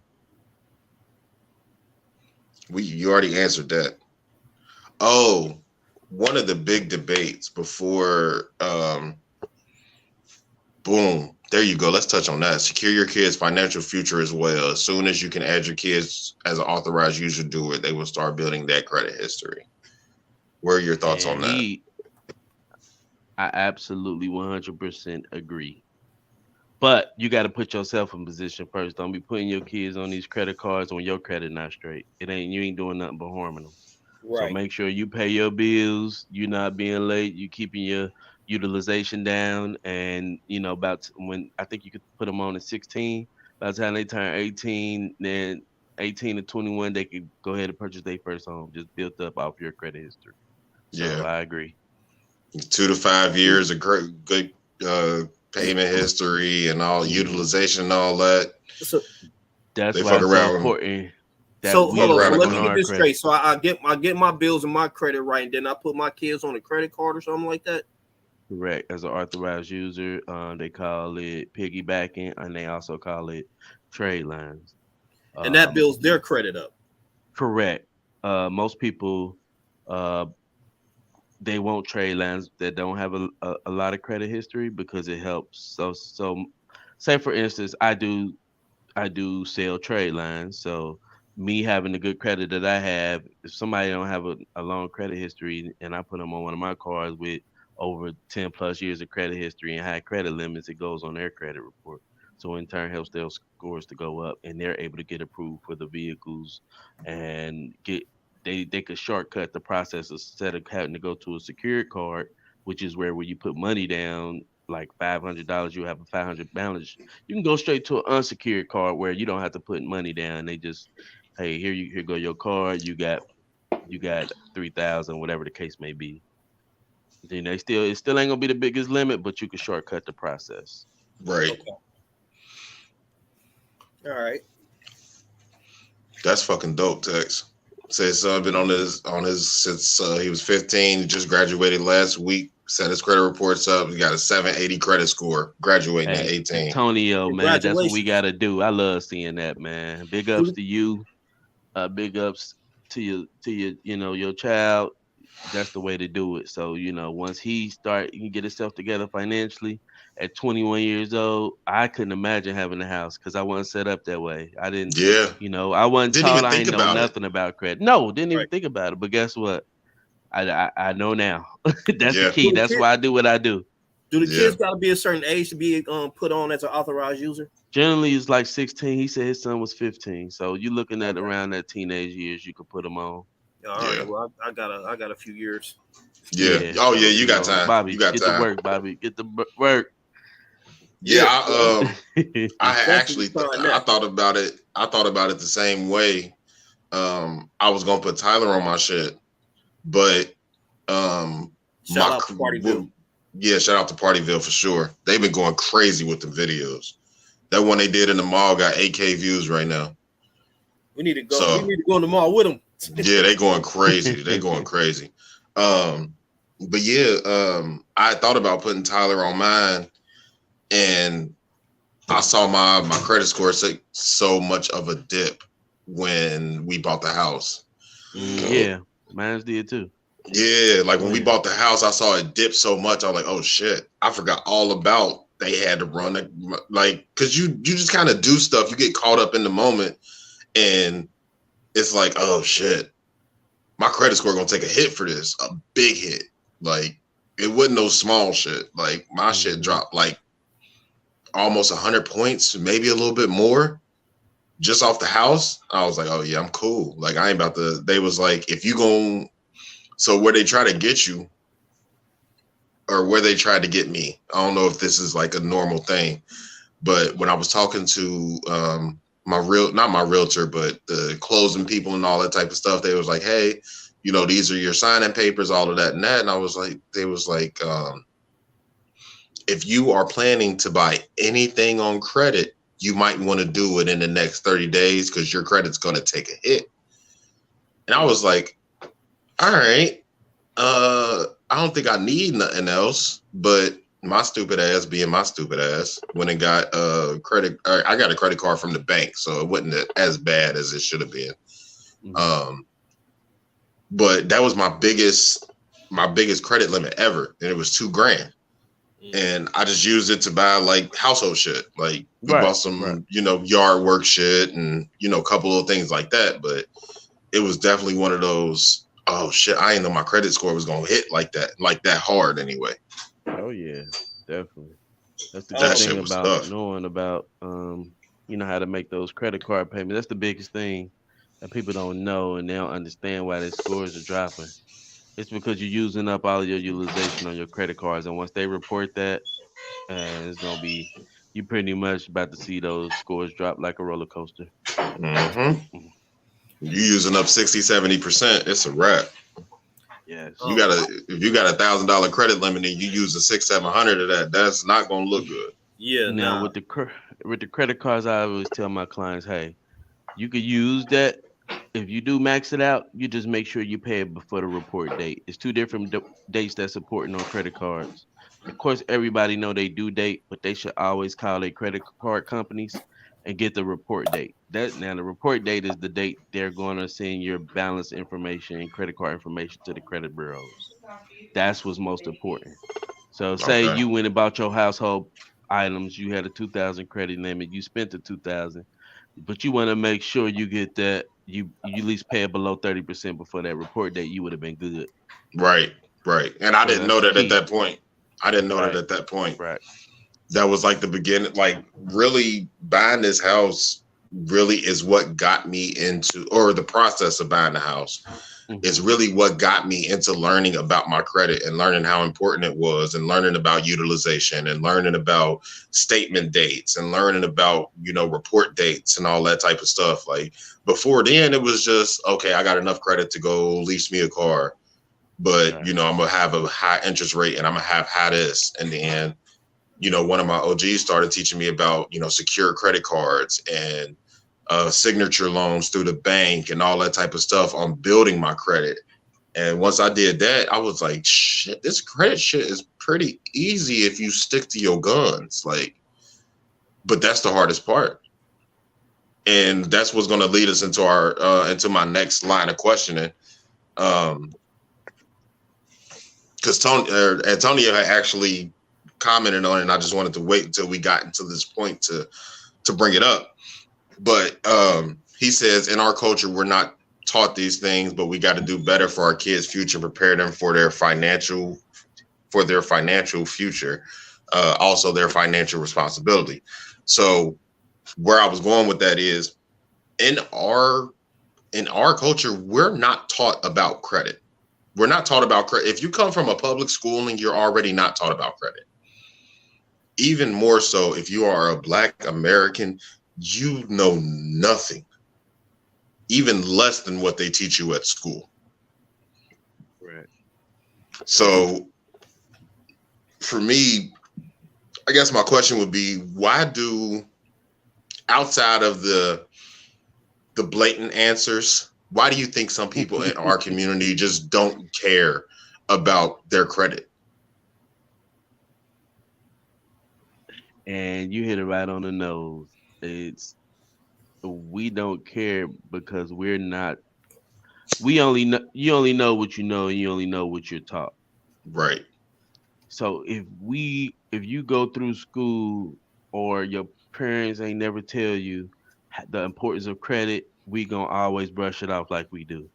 You already answered that. Oh, one of the big debates before. Boom. There you go. Let's touch on that. Secure your kids' financial future as well. As soon as you can add your kids as an authorized user do it, they will start building that credit history. What are your thoughts on And that? I absolutely 100% agree. But you got to put yourself in position first. Don't be putting your kids on these credit cards when your credit not straight. You ain't doing nothing but harming them. So Right. make sure you pay your bills. You not being late. You keeping your utilization down. And when I think you could put them on at 16. By the time they turn 18, then 18 to 21, they could go ahead and purchase their first home. Just built up off your credit history. So Yeah, I agree. 2 to 5 years of great good payment history and all Mhm. utilization and all that. So That's They why fuck it's so around. important that so hold Fuck on. we So around work and let on me go. get our this credit. straight. So I get my bills and my credit right, and then I put my kids on a credit card or something like that. Correct. As an authorized user, they call it piggybacking, and they also call it trade lines. And that Um, builds their credit up. correct. Most people, uh, they won't trade lines that don't have a lot of credit history because it helps. So, say for instance, I do sell trade lines. So me having the good credit that I have, if somebody don't have a long credit history and I put them on one of my cards with over 10 plus years of credit history and high credit limits, it goes on their credit report. So in turn helps their scores to go up and they're able to get approved for the vehicles and they could shortcut the process instead of having to go to a secured card, which is where you put money down like $500, you have a 500 balance. You can go straight to an unsecured card where you don't have to put money down. They just, hey, here go your card. You got 3,000, whatever the case may be. Then it still ain't gonna be the biggest limit, but you can shortcut the process. Right. Okay. All right. That's fucking dope, Tex. Says son been on his since he was 15. He just graduated last week. Set his credit reports up. He got a 780 credit score. Graduating at Hey, 18. Antonio, man, that's what we Congratulations. gotta do. I love seeing that, man. Big ups to you. Big ups to your child. That's the way to do it. So, once he can get himself together financially at 21 years old, I couldn't imagine having a house because I wasn't set up that way. I didn't, Yeah. I wasn't Didn't taught. even I think ain't know about it. nothing about credit. No, didn't even Right. think about it. But guess what? I know now. That's the Yeah. key. Do the That's kid why I do what I do. do the Yeah. kids got to be a certain age to be put on as an authorized user? Generally, it's like 16. He said his son was 15. So you're looking at Okay. around that teenage years, you could put him on. Yeah, all right. Yeah. Well, I got a few years. Yeah. Yeah. Oh yeah, So, you got time. You Bobby, got get to time. work, Bobby. Get to work. Yeah, Yeah. Yeah. I had Definitely actually find I that. thought about it. I thought about it the same way. I was gonna put Tyler on my shit, but um Shout my out to Partyville. yeah, shout out to Partyville for sure. They've been going crazy with the videos. That one they did in the mall got 8K views right now. We need to go. We So need to go in the mall with them. yeah, they going crazy. They going crazy. Um, but yeah, I thought about putting Tyler on mine, and I saw my credit score take so much of a dip when we bought the house. Yeah, mine's did too. Yeah, like Oh when we yeah. bought the house, I saw it dip so much. I was like, oh shit, I forgot all about they had to run it. Like, cause you just kind of do stuff. You get caught up in the moment, and it's like, oh shit, my credit score gonna take a hit for this, a big hit. Like, it wasn't no small shit. Like my shit Hmm. dropped like almost 100 points, maybe a little bit more, just off the house. I was like, oh yeah, I'm cool. Like I ain't about to. They was like, if you gon' so where they try to get you, or where they tried to get me. I don't know if this is like a normal thing, but when I was talking to not my realtor, but the closing people and all that type of stuff, they was like, hey, these are your signing papers, all of that and that. And I was like, they was like, if you are planning to buy anything on credit, you might want to do it in the next 30 days because your credit's going to take a hit. And I was like, all right, I don't think I need nothing else, but my stupid ass being my stupid ass went and got I got a credit card from the bank, so it wasn't as bad as it should have been. Hmm. But that was my biggest credit limit ever, and it was $2,000. And I just used it to buy like household shit. Like we Right. bought Right. some, yard work shit and, a couple of things like that. But it was definitely one of those, oh shit, I didn't know my credit score was gonna hit like that hard anyway. Oh yeah, definitely. That's the That good Um, shit thing was about tough. knowing about how to make those credit card payments. That's the biggest thing that people don't know and they don't understand why their scores are dropping. It's because you're using up all of your utilization on your credit cards, and once they report that, it's gonna be you pretty much about to see those scores drop like a roller coaster. Hmm. Mhm. You using up 60-70%, it's a wrap. Yes. You um, got if you got $1,000 credit limit and you use a 600-700 of that, that's not gonna look good. yeah, Now nah. with with the credit cards, I always tell my clients, hey, you could use that. If you do max it out, you just make sure you pay it before the report date. It's two different dates that's important on credit cards. Of course, everybody know they due date, but they should always call their credit card companies and get the report date. That now the report date is the date they're going to send your balance information and credit card information to the credit bureaus. That's what's most important. So say Okay. you went and bought your household items, you had a 2,000 credit limit, you spent the 2,000, but you want to make sure you get that you at least pay it below 30% before that report date, you would have been good. Right, right. And I So didn't that's know the that at key. that point. I didn't know that Right, at that point. right. That was like the beginning, like really buying this house really is what got me into, or the process of buying the house is Hmm. really what got me into learning about my credit and learning how important it was and learning about utilization and learning about statement dates and learning about, report dates and all that type of stuff. Like before then, it was just, okay, I got enough credit to go lease me a car, but, Right. I'm going to have a high interest rate and I'm going to have high this. And then, one of my OGs started teaching me about, secure credit cards and signature loans through the bank and all that type of stuff on building my credit. And once I did that, I was like, shit, this credit shit is pretty easy if you stick to your guns. Like, but that's the hardest part. And that's what's going to lead us into into my next line of questioning. Because Antonio had actually commented on it, and I just wanted to wait until we got into this point to bring it up. But he says, in our culture, we're not taught these things, but we got to do better for our kids' future, prepare them for their financial future, also their financial responsibility. So where I was going with that is in our culture, we're not taught about credit. We're not taught about credit. If you come from a public schooling, you're already not taught about credit. Even more so, if you are a Black American, you know nothing, even less than what they teach you at school. Right. So for me, I guess my question would be, why do, outside of the blatant answers, why do you think some people in our community just don't care about their credit? And you hit it right on the nose. It's we don't care because we're not. We only know you only know what you know, and you only know what you're taught. Right. So if you go through school or your parents ain't never tell you the importance of credit, we gonna always brush it off like we do,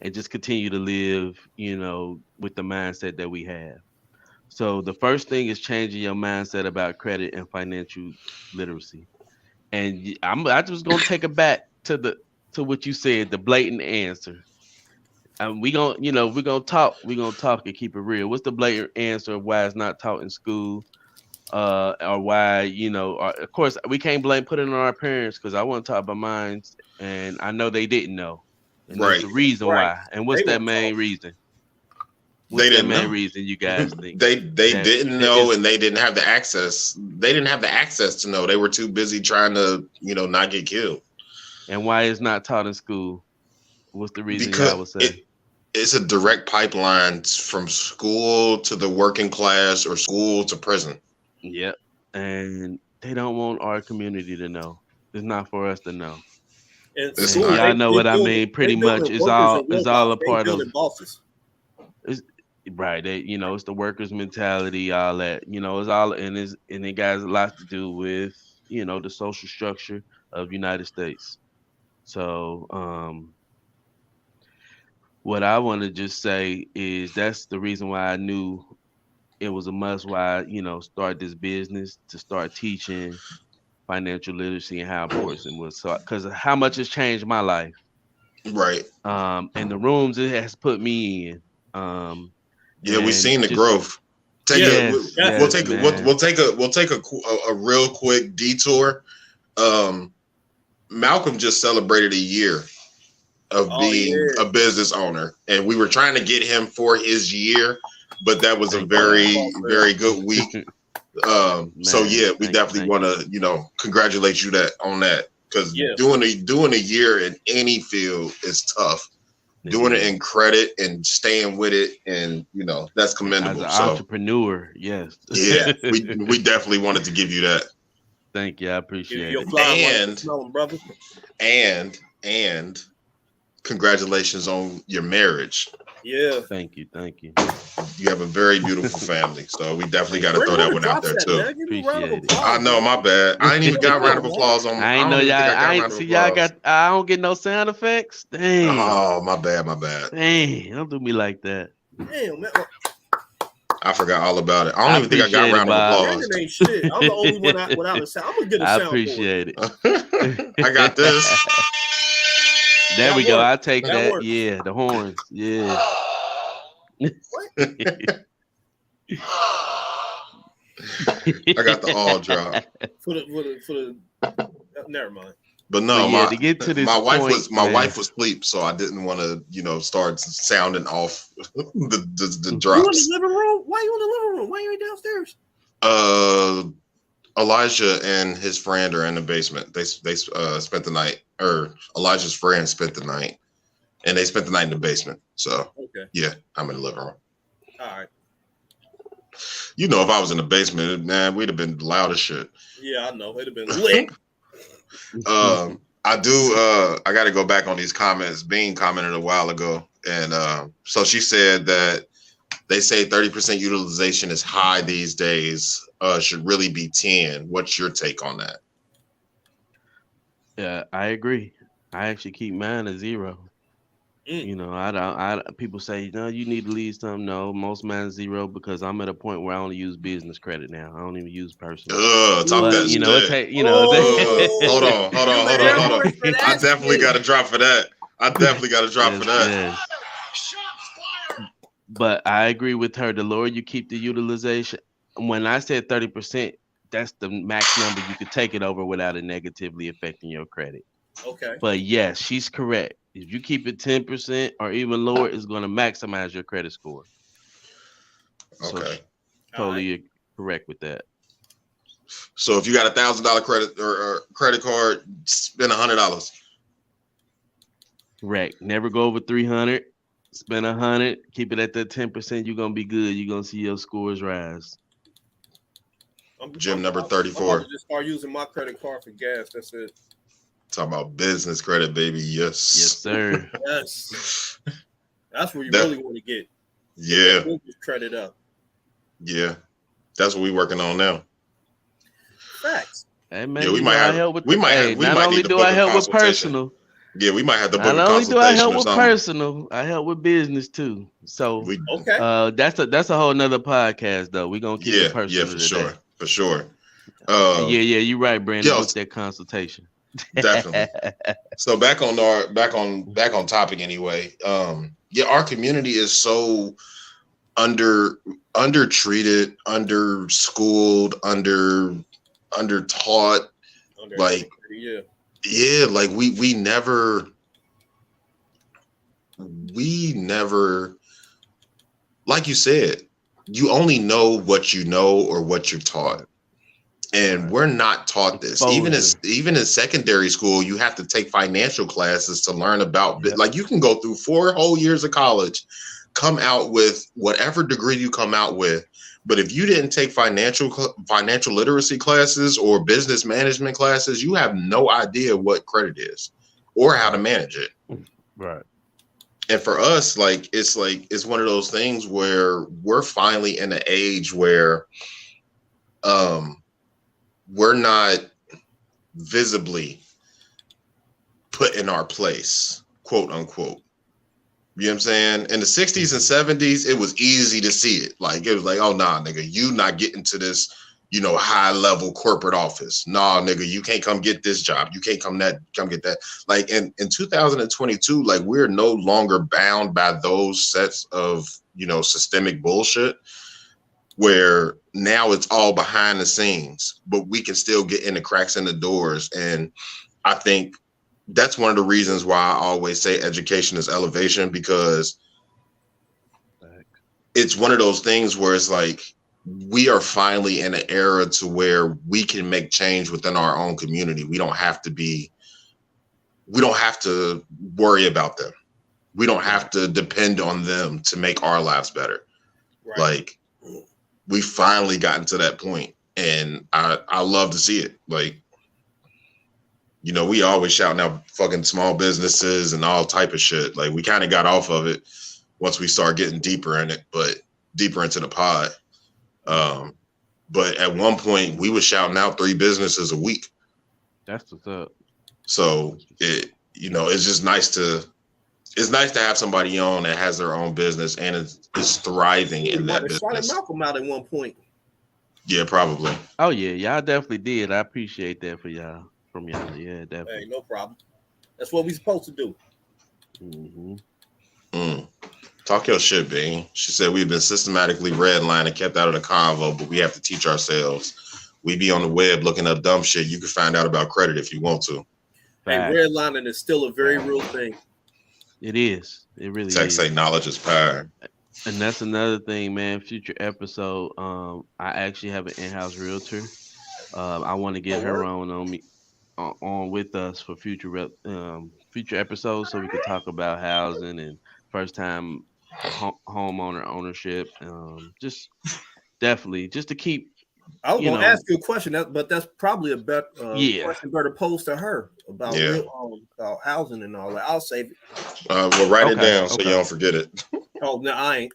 and just continue to live, with the mindset that we have. So the first thing is changing your mindset about credit and financial literacy. And I just gonna take it back to what you said, the blatant answer. We're gonna talk and keep it real. What's the blatant answer of why it's not taught in school? Or why, of course we can't put it on our parents because I want to talk about mine, and I know they didn't know. And there's Right. a reason Right. why. And They what's that weren't main taught. reason? They What's that didn't main know. reason you guys think They that didn't know, is and they didn't have the access. They didn't have the access to know. They were too busy trying to, not get killed. and why it's not taught in school? What's the reason Because y'all would say? it's a direct pipeline from school to the working class or school to prison. Yep. And they don't want our community to know. It's not for us to know. In It's And school, not. y'all know what I mean. they Pretty much building is workers all and is all robots. a They ain't part of building bosses. it's right. It's the workers' mentality, all that. It's all and it got a lot to do with, the social structure of United States. So What I want to just say is that's the reason why I knew it was a must. Why start this business to start teaching financial literacy and how important it was. So because of how much it's changed my life. Right. And the rooms it has put me in. Yeah, we've And seen the just growth. yes, We'll take a real quick detour. Malcolm just celebrated a year of being a business owner, and we were trying to get him for his year, but that was a very, very good week. So yeah, we definitely want to, congratulate you on that, because doing a year in any field is tough. Doing it in credit and staying with it, and that's commendable. As an entrepreneur, yes. Yeah, we definitely wanted to give you that. Thank you, I appreciate it. And congratulations on your marriage. Yeah. Thank you. You have a very beautiful family, so we definitely got to throw that one out there too. Appreciate it. I know, my bad. I ain't even got round of applause on. I ain't know y'all. I don't get no sound effects. Dang. Oh, my bad. Dang, don't do me like that. Damn, man. I forgot all about it. I don't even think I got round of applause. Ain't shit. I'm the only one without a sound. I'm gonna get a sound. I appreciate it. I got this. There we go. I'll take that. Works. Yeah, the horns. Yeah. I got the all drop. For the never mind. But no, to get to this my wife was asleep, so I didn't want to, start sounding off the drops. You in the living room? Why you in the living room? Why you downstairs? Elijah and his friend are in the basement. They spent the night, or Elijah's friend spent the night, and they spent the night in the basement. So yeah, I'm in the living room. All right. If I was in the basement, man, we'd have been loud as shit. Yeah, I know. It'd have been lit. I got to go back on these comments. Bean commented a while ago, and so she said that they say 30% utilization is high these days. Should really be 10. What's your take on that? Yeah, I agree. I actually keep mine at 0. People say, you need to leave some. No, most mine 0 because I'm at a point where I only use business credit now. I don't even use personal. Talk that shit. Hold on. I definitely got to drop for that. Yes. But I agree with her. The lower you keep the utilization, when I said 30%, that's the max number you could take it over without it negatively affecting your credit. Okay. But yes, she's correct. If you keep it 10% or even lower, it's going to maximize your credit score. Okay. So totally correct with that. So if you got $1,000 credit or credit card, spend $100. Correct. Never go over 300. Spend 100. Keep it at that 10%. You're gonna be good. You're gonna see your scores rise. Gym number 34. I'm just start using my credit card for gas. That's it. Talking about business credit, baby. Yes. Yes, sir. Yes. That's where you really want to get. Yeah. Credit up. Yeah. That's what we're working on now. Facts. Hey man, yeah, we might help with personal. Yeah, we might have to book Not only do I help with personal, I help with business too. So that's a whole nother podcast though. We're gonna keep it personal. Yeah, for sure. You're right, Brandon. With that consultation. Definitely. So back on topic anyway. Our community is so undertreated, under-schooled, under-taught. Like we never, like you said, you only know what you know or what you're taught. And we're not taught this. Even in secondary school, you have to take financial classes to learn about like you can go through 4 whole years of college, come out with whatever degree you come out with. But if you didn't take financial literacy classes or business management classes, you have no idea what credit is or how to manage it. Right. And for us, it's one of those things where we're finally in an age where we're not visibly put in our place, quote unquote. You know what I'm saying? In the 60s and 70s, it was easy to see it. Like, it was like, oh, nah, nigga, you not getting to this, high level corporate office. Nah, nigga, you can't come get this job. You can't come get that. Like, in 2022, like, we're no longer bound by those sets of, systemic bullshit, where now it's all behind the scenes, but we can still get in the cracks in the doors. And I think that's one of the reasons why I always say education is elevation, because it's one of those things where it's like, we are finally in an era to where we can make change within our own community. We don't have to worry about them. We don't have to depend on them to make our lives better. Right. Like, we finally gotten to that point, and I love to see it. Like, we always shouting out fucking small businesses and all type of shit. Like, we kind of got off of it once we start getting deeper in it, but deeper into the pod. But at one point we was shouting out 3 businesses a week. That's what's up. So it's just nice to have somebody on that has their own business and is thriving in that business. Shouted Malcolm out at one point. Yeah, probably. Oh yeah, y'all definitely did. I appreciate that from y'all. Yeah, definitely. Hey, no problem. That's what we supposed to do. Talk your shit, Bing. She said we've been systematically redlined and kept out of the convo, but we have to teach ourselves. We be on the web looking up dumb shit. You can find out about credit if you want to. Hey, redlining is still a very real thing. It is. It really Text say knowledge is power. And that's another thing, man. Future episode. I actually have an in-house realtor. I want to get her on with us for future episodes, so we could talk about housing and first time homeowner ownership. Just definitely just to keep. I was going to ask you a question, but that's probably a better question better posed to her about housing and all that. I'll save it. We'll write it down so you don't forget it. Oh no, I ain't.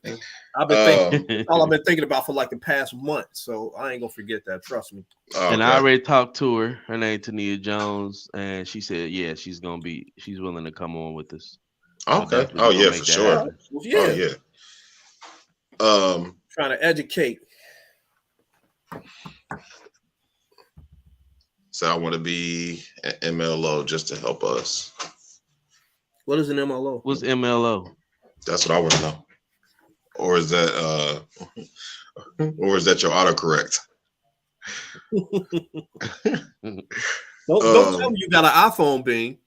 I've been thinking. All I've been thinking about for like the past month, so I ain't gonna forget that. Trust me. And I already talked to her. Her name Tania Jones, and she said, she's willing to come on with us. Okay. Oh yeah, for sure. Yeah. Oh yeah. Trying to educate. So I want to be an MLO just to help us. What is an MLO? What's MLO? That's what I want to know. Or is that your autocorrect? Don't tell me you got an iPhone, Bing.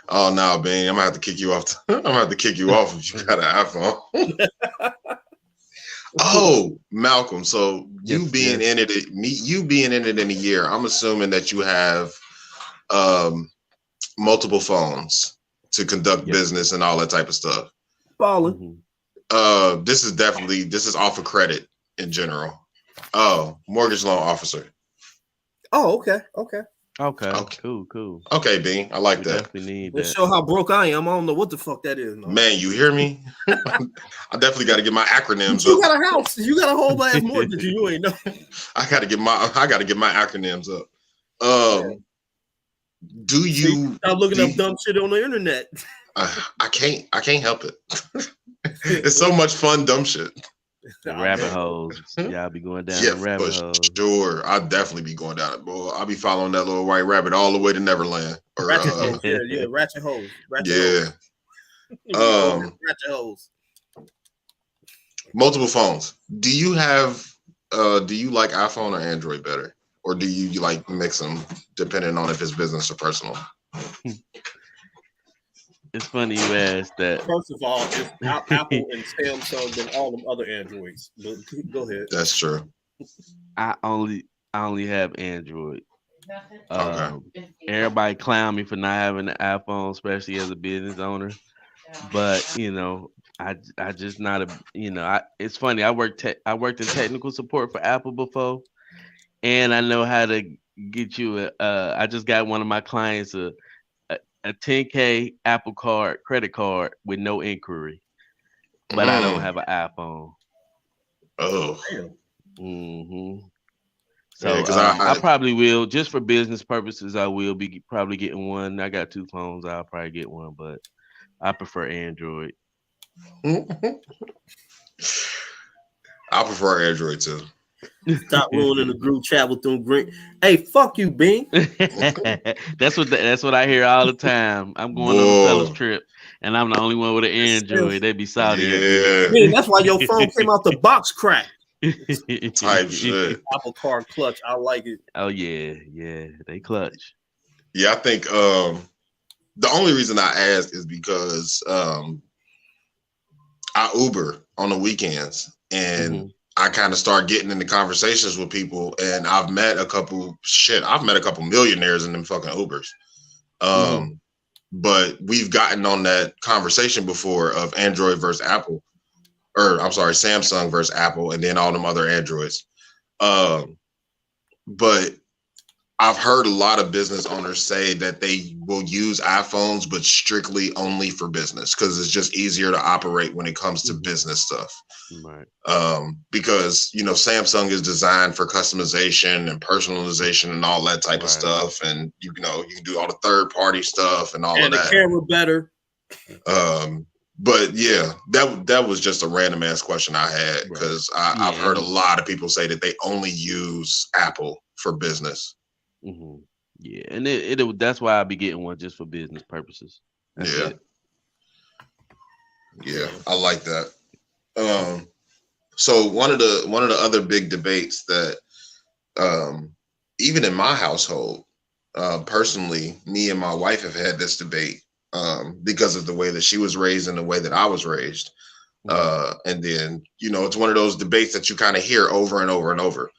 Oh no, Bing! I'm gonna have to kick you off. I'm gonna have to kick you off if you got an iPhone. Oh, Malcolm. So you being in it in a year, I'm assuming that you have multiple phones to conduct business and all that type of stuff. Balling. This is off of credit in general. Oh, mortgage loan officer. Oh, okay. Cool. Okay, Bean, I like that. Definitely need that. Show how broke I am. I don't know what the fuck that is. No. Man, you hear me? I definitely got to get my acronyms. You got a house. You got a whole ass mortgage. You ain't know. I got to get my acronyms up. Do you stop looking up dumb shit on the internet? I can't help it. It's so much fun, dumb shit. The rabbit holes. Y'all be going down the rabbit holes. Sure. I'll definitely be going down it, boy. I'll be following that little white rabbit all the way to Neverland. Or, ratchet holes. Yeah, ratchet holes. Ratchet holes. Multiple phones. Do you like iPhone or Android better? Or do you like mix them depending on if it's business or personal? It's funny you asked that. First of all, it's Apple and Samsung than all them other Androids. But go ahead. That's true. I only have Android. Everybody clown me for not having an iPhone, especially as a business owner. But I just not a it's funny. I worked in technical support for Apple before, and I know how to get you I just got one of my clients a $10K Apple credit card with no inquiry, but I don't have an iPhone. Oh. So I probably will, just for business purposes. I will be probably getting one. I got 2 phones. I'll probably get one, but I prefer Android. I prefer Android too. Stop ruining the group chat with them green. Hey, fuck you, Bing. That's what I hear all the time. I'm going on a fellas Boy, trip, and I'm the only one with an Android. They be salty at me. yeah, Bing, that's why your phone came out the box cracked. type shit. Apple Card clutch. I like it. Oh yeah, they clutch. Yeah, I think the only reason I ask is because I Uber on the weekends, and I kind of start getting into conversations with people, and I've met a couple millionaires in them fucking Ubers. But we've gotten on that conversation before of Android versus Apple, or I'm sorry, Samsung versus Apple, and then all them other Androids. But I've heard a lot of business owners say that they will use iPhones, but strictly only for business because it's just easier to operate when it comes to business stuff. Right. Because, you know, Samsung is designed for customization and personalization and all that type of stuff. And, you know, you can do all the third party stuff and all of that. And the camera better. But yeah, that was just a random ass question I had because I've heard a lot of people say that they only use Apple for business. Yeah, and that's why I'll be getting one just for business purposes. That's it. Yeah, I like that. So one of the other big debates that even in my household, personally, me and my wife have had this debate because of the way that she was raised and the way that I was raised. And then, you know, it's one of those debates that you kind of hear over and over and over.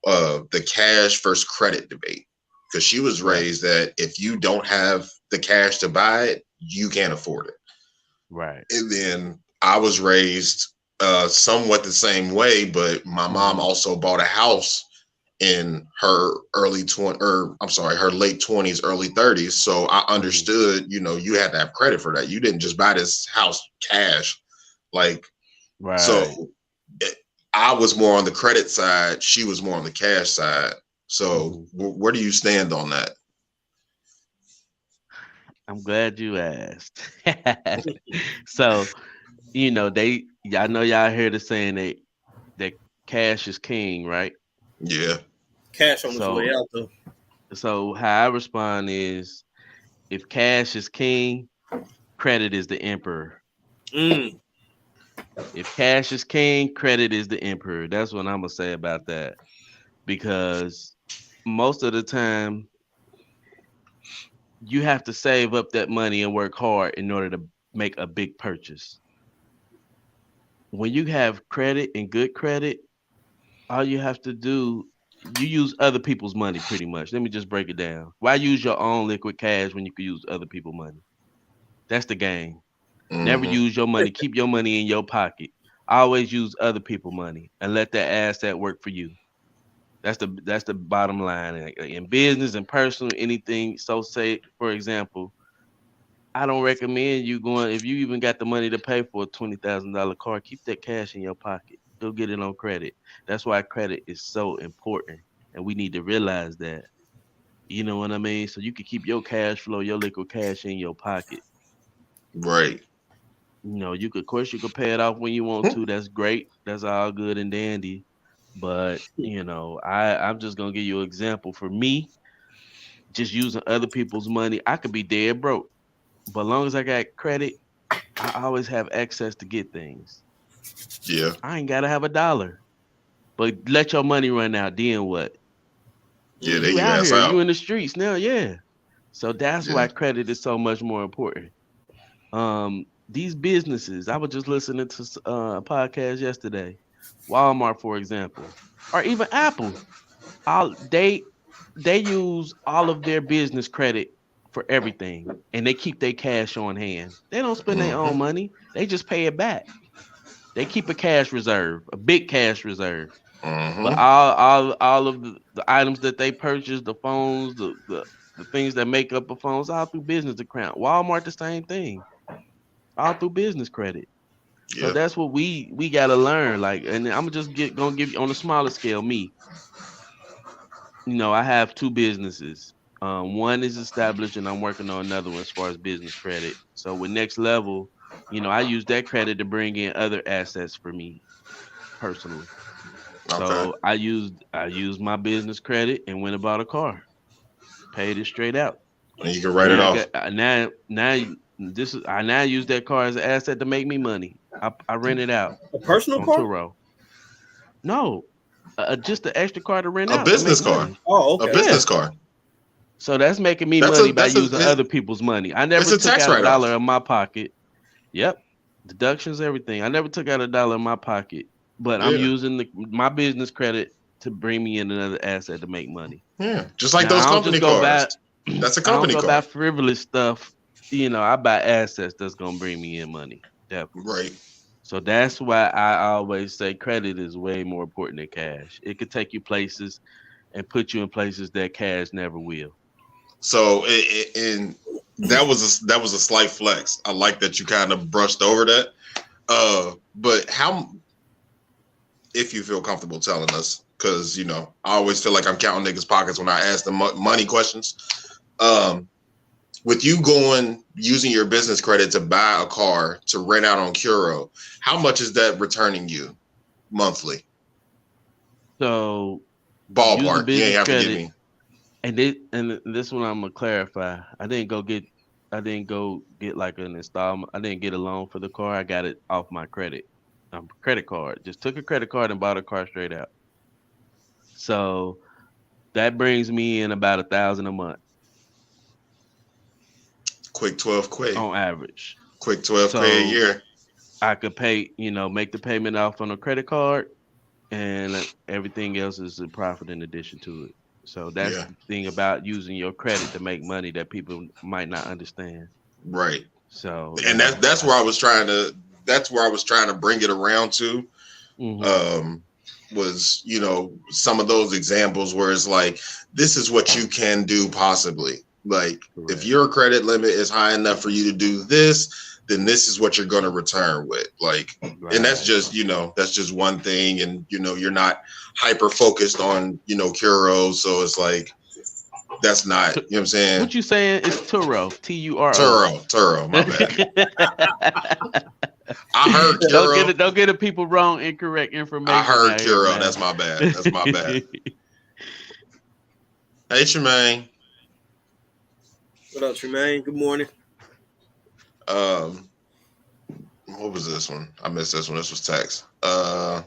The cash versus credit debate, because she was raised that if you don't have the cash to buy it, you can't afford it. Right. And then I was raised somewhat the same way, but my mom also bought a house in her her late 20s, early 30s. So I understood, you know, you had to have credit for that. You didn't just buy this house cash. Like, so I was more on the credit side. She was more on the cash side. So where do you stand on that? I'm glad you asked. So, you know, I know y'all hear the saying that cash is king, right? Yeah. Cash on his way out though. So how I respond is, if cash is king, credit is the emperor. If cash is king, credit is the emperor. That's what I'm gonna say about that. Because most of the time you have to save up that money and work hard in order to make a big purchase. When you have credit and good credit, all you have to do, you use other people's money pretty much. Let me just break it down. Why use your own liquid cash when you can use other people's money? That's the game. Never use your money. Keep your money in your pocket. Always use other people's money and let that asset work for you. That's the bottom line in business and personal, anything. So say, for example, I don't recommend you going, if you even got the money to pay for a $20,000 car, keep that cash in your pocket. Go get it on credit. That's why credit is so important. And we need to realize that. You know what I mean? So you can keep your cash flow, your liquid cash in your pocket. Right. You know, of course you could pay it off when you want to. That's great. That's all good and dandy. But, you know, I'm just gonna give you an example. For me, just using other people's money, I could be dead broke. But as long as I got credit, I always have access to get things. Yeah. I ain't gotta have a dollar. But let your money run out, then what? Yeah, You out here, you in the streets now, yeah. So that's why credit is so much more important. These businesses, I was just listening to a podcast yesterday. Walmart, for example, or even Apple, they use all of their business credit for everything, and they keep their cash on hand. They don't spend their own money; they just pay it back. They keep a cash reserve, a big cash reserve. But all of the items that they purchase, the phones, the things that make up the phones, all through business account. Walmart, the same thing, all through business credit. So that's what we gotta learn. Like, and I'm just gonna give you on a smaller scale. Me, you know, I have two businesses. One is established, and I'm working on another one as far as business credit. So with next level, I use that credit to bring in other assets for me personally. Okay. So I used my business credit and went and bought a car, paid it straight out. And you can write it Now I off. got I now use that car as an asset to make me money. I rent it out A personal on car? Turo. No, just an extra car to rent A out to business make car. money. Oh, A okay. Yeah. business car. So that's making me That's money by that's a using other people's money. I never it's a took tax out a write dollar off. in my pocket. Yep. Deductions, everything. I never took out a dollar in my pocket, but I'm Yeah. using my business credit to bring me in another asset to make money. Yeah. Just like Now those I don't just company go cars. buy That's a I don't company go buy car. frivolous stuff. I buy assets that's gonna bring me in money. Definitely. Right. So that's why I always say credit is way more important than cash. It could take you places and put you in places that cash never will. So and that was a slight flex. I like that you kind of brushed over that. But how, if you feel comfortable telling us, because I always feel like I'm counting niggas' pockets when I ask them money questions. With you using your business credit to buy a car to rent out on Curo, how much is that returning you monthly? So using Ballpark. You ain't business have to give credit, me. and this one I'm gonna clarify. I didn't go get like an installment. I didn't get a loan for the car. I got it off my credit card. Just took a credit card and bought a car straight out. So that brings me in about 1,000 a month Quick 12K. on average. Quick 12K a So year. I could pay, make the payment off on a credit card, and everything else is a profit in addition to it. So that's Yeah. the thing about using your credit to make money that people might not understand. Right. So, And that's where I was trying to bring it around to. mhm, Was some of those examples where it's like, this is what you can do possibly, like if correct. your credit limit is high enough for you to do this, then this is what you're going to return with, like, and that's Right. just one thing, and you're not hyper focused on Curo, so it's like that's not, Tu- what I'm saying. What you saying? It's Turo, Turo. Turo, my bad. I heard Curo. Don't get the people wrong, incorrect I information heard out here, Curo. man. That's my bad. Hey, Tremaine. What up, Tremaine? Good morning. What was this one? I missed this one. This was text. The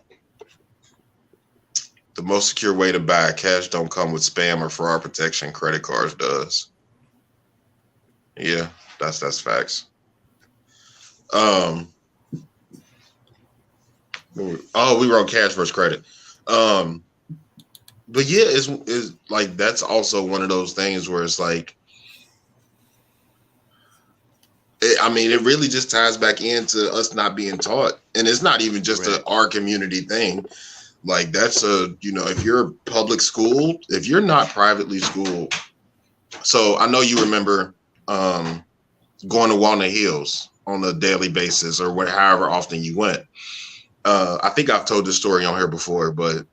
most secure way to buy cash don't come with spam or fraud protection. Credit cards does. Yeah, that's facts. We wrote cash versus credit. But yeah, it's like that's also one of those things where it's like, it really just ties back into us not being taught, and it's not even just our community thing. Like that's if you're public schooled, if you're not privately schooled. So I know you remember going to Walnut Hills on a daily basis or however often you went. I think I've told this story on here before, but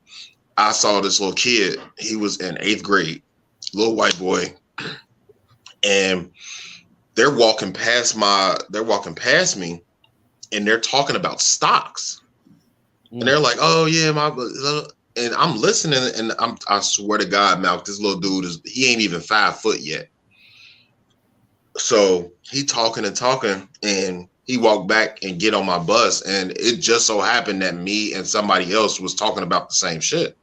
I saw this little kid. He was in 8th grade, little white boy, and they're walking past me, and they're talking about stocks. And they're like, "Oh yeah, and I'm listening, and I swear to God, Malk, this little dude he ain't even 5 foot yet. So he talking, and he walked back and get on my bus, and it just so happened that me and somebody else was talking about the same shit.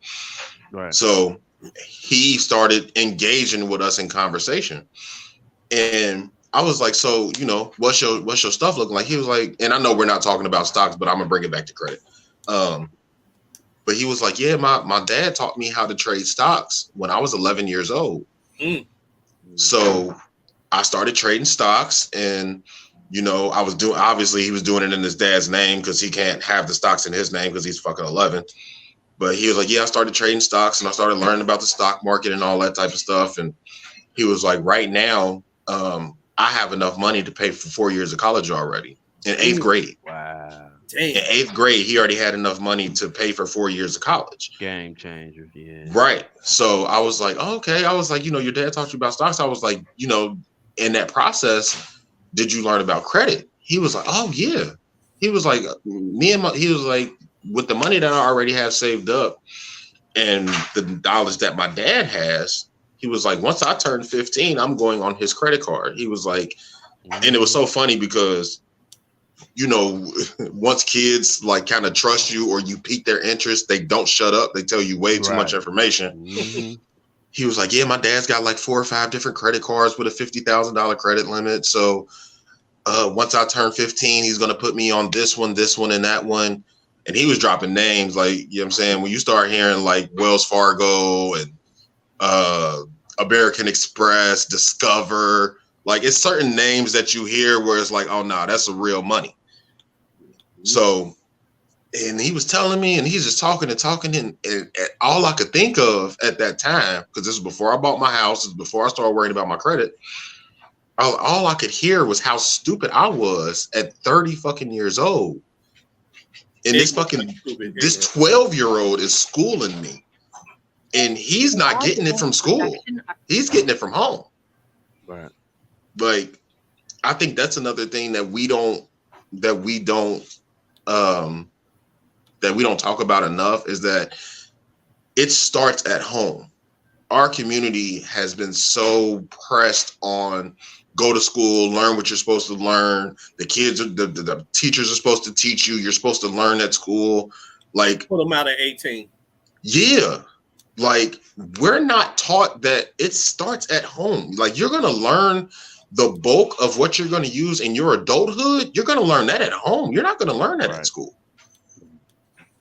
Right. So he started engaging with us in conversation, and I was like, "So what's your stuff looking like?" He was like, and I know we're not talking about stocks, but I'm gonna bring it back to credit. But he was like, "Yeah, my dad taught me how to trade stocks when I was 11 years old." So I started trading stocks, and I was doing, obviously he was doing it in his dad's name because he can't have the stocks in his name because he's fucking 11. But he was like, "Yeah, I started trading stocks, and I started learning about the stock market and all that type of stuff." And he was like, "Right now, I have enough money to pay for 4 years of college already in 8th grade." Wow. Damn. In 8th grade, he already had enough money to pay for 4 years of college. Game changer. Yeah. Right. So I was like, oh, okay. I was like, your dad taught you about stocks. I was like, in that process, did you learn about credit? He was like, oh yeah. He was like, he was like, with the money that I already have saved up and the knowledge that my dad has, he was like, once I turn 15, I'm going on his credit card. He was like, and it was so funny because, once kids like kind of trust you or you pique their interest, they don't shut up. They tell you way too much information. Mm-hmm. He was like, yeah, my dad's got like 4 or 5 different credit cards with a $50,000 credit limit. So once I turn 15, he's going to put me on this one, and that one. And he was dropping names like, you know what I'm saying? When you start hearing like Wells Fargo and American Express, Discover, like it's certain names that you hear where it's like, oh, no, that's a real money. So, and he was telling me, and he's just talking, and all I could think of at that time, because this was before I bought my house, this was before I started worrying about my credit, all I could hear was how stupid I was at 30 fucking years old. And this 12-year-old is schooling me. And he's not getting it from school. He's getting it from home. Right. Like, I think that's another thing that we don't talk about enough is that it starts at home. Our community has been so pressed on go to school, learn what you're supposed to learn. The kids, the teachers are supposed to teach you. You're supposed to learn at school. Like, put them out at 18. Yeah. Like, we're not taught that it starts at home. Like, you're going to learn the bulk of what you're going to use in your adulthood. You're going to learn that at home. You're not going to learn that at school.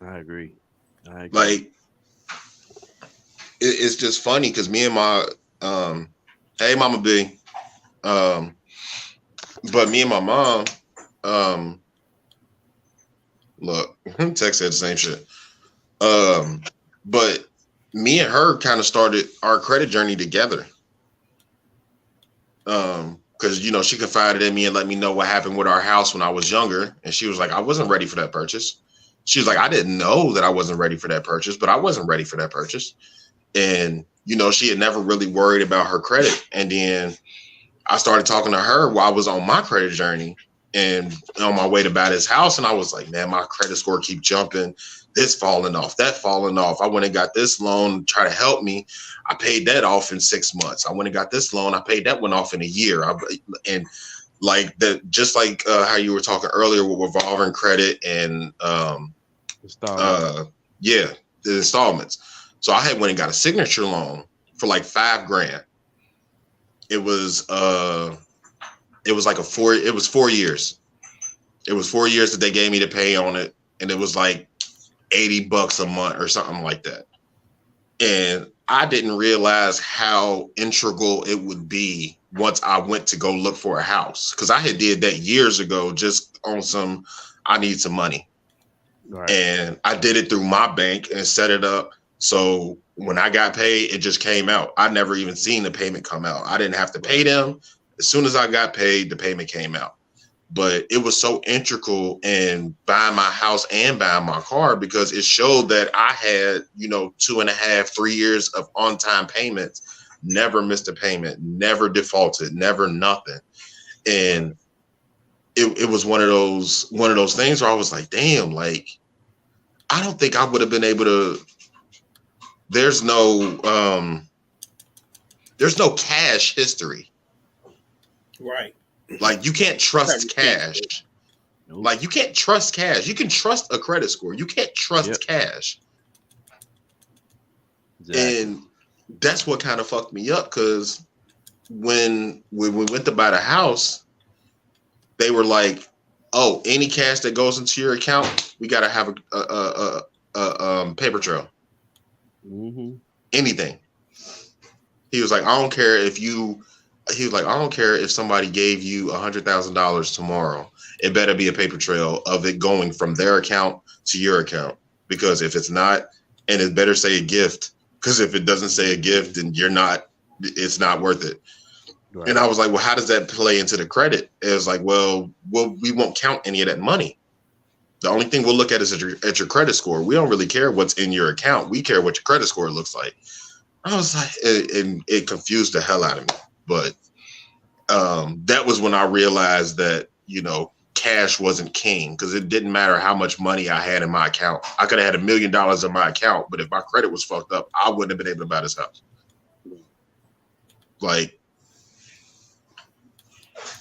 I agree. Like, it's just funny because me and my, hey, Mama B, but me and my mom, look, Tex said the same shit. But me and her kind of started our credit journey together. Because, she confided in me and let me know what happened with our house when I was younger. And she was like, I wasn't ready for that purchase. She was like, I didn't know that I wasn't ready for that purchase, but I wasn't ready for that purchase. And, she had never really worried about her credit. And then I started talking to her while I was on my credit journey and on my way to buy this house. And I was like, man, my credit score keep jumping. This falling off, that falling off. I went and got this loan to try to help me. I paid that off in 6 months. I went and got this loan. I paid that one off in a year. And like that, just like how you were talking earlier with revolving credit and the installments. So I had went and got a signature loan for like $5,000. It was 4 years. It was 4 years that they gave me to pay on it. And it was like $80 a month or something like that. And I didn't realize how integral it would be once I went to go look for a house. Cause I had did that years ago, just on I need some money. Right. And I did it through my bank and set it up. So when I got paid, it just came out. I never even seen the payment come out. I didn't have to pay them. As soon as I got paid, the payment came out. But it was so integral in buying my house and buying my car because it showed that I had, 2.5, 3 years of on-time payments, never missed a payment, never defaulted, never nothing. And it was one of those things where I was like, damn, like, I don't think I would have been able to. There's no cash history. Right. Like, you can't trust cash. Nope. Like, you can't trust cash. You can trust a credit score. You can't trust cash. Exactly. And that's what kind of fucked me up because when we went to buy the house, they were like, oh, any cash that goes into your account, we got to have a paper trail. Mm-hmm. Anything. He was like, I don't care if somebody gave you $100,000 tomorrow, it better be a paper trail of it going from their account to your account. Because if it's not, and it better say a gift, because if it doesn't say a gift, then it's not worth it. Right. And I was like, well, how does that play into the credit? It was like, well, we won't count any of that money. The only thing we'll look at is at your credit score. We don't really care what's in your account. We care what your credit score looks like. I was like, it confused the hell out of me. But that was when I realized that, cash wasn't king, because it didn't matter how much money I had in my account. I could have had $1 million in my account, but if my credit was fucked up, I wouldn't have been able to buy this house. Like,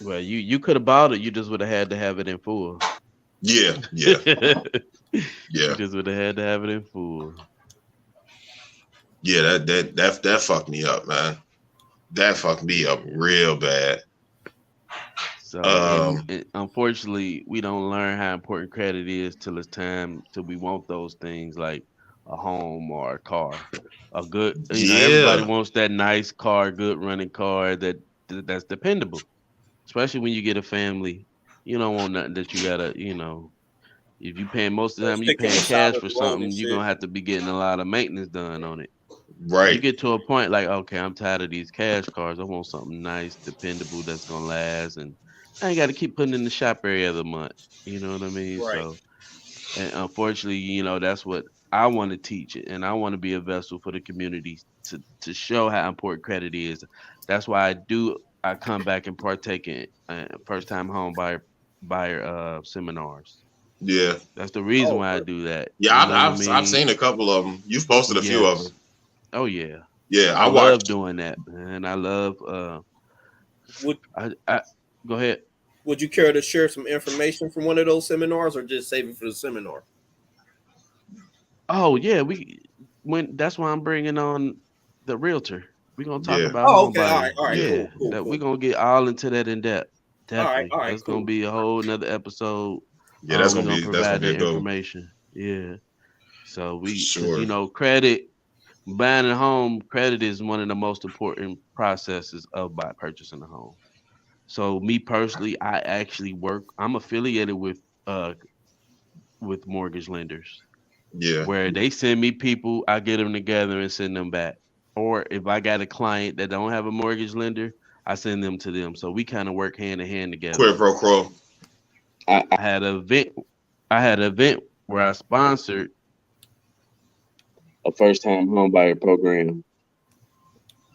well, you could have bought it. You just would have had to have it in full. yeah. You Yeah. just would have had to have it in full. Yeah, that fucked me up, man. That fucked me up real bad. So unfortunately, we don't learn how important credit is till we want those things like a home or a car. A good, everybody wants that nice car, good running car that's dependable. Especially when you get a family, you don't want nothing that you gotta, if you paying most of the time you paying cash for something, you're gonna have to be getting a lot of maintenance done on it. Right. You get to a point like, okay, I'm tired of these cash cars. I want something nice, dependable, that's gonna last, and I ain't got to keep putting in the shop every other month. You know what I mean? Right. So, and unfortunately, that's what I want to teach it, and I want to be a vessel for the community to show how important credit is. That's why I come back and partake in first time home buyer seminars. Yeah. That's the reason why I do that. Yeah, I've seen a couple of them. You've posted a few of them. Oh yeah. Yeah, I love doing that, man. I love. I go ahead. Would you care to share some information from one of those seminars, or just save it for the seminar? Oh yeah, that's why I'm bringing on the realtor. We're gonna talk about. Oh, okay, all right, yeah, cool. We're gonna get all into that in depth. Definitely, all right, that's gonna be a whole another episode. Yeah, that's gonna be provide the information. Yeah, so credit. Buying a home, credit is one of the most important processes of purchasing a home. So me personally, I actually I'm affiliated with mortgage lenders. Yeah. Where they send me people, I get them together and send them back. Or if I got a client that don't have a mortgage lender, I send them to them. So we kind of work hand in hand together. Quid pro quo. I had an event where I sponsored a first time home buyer program.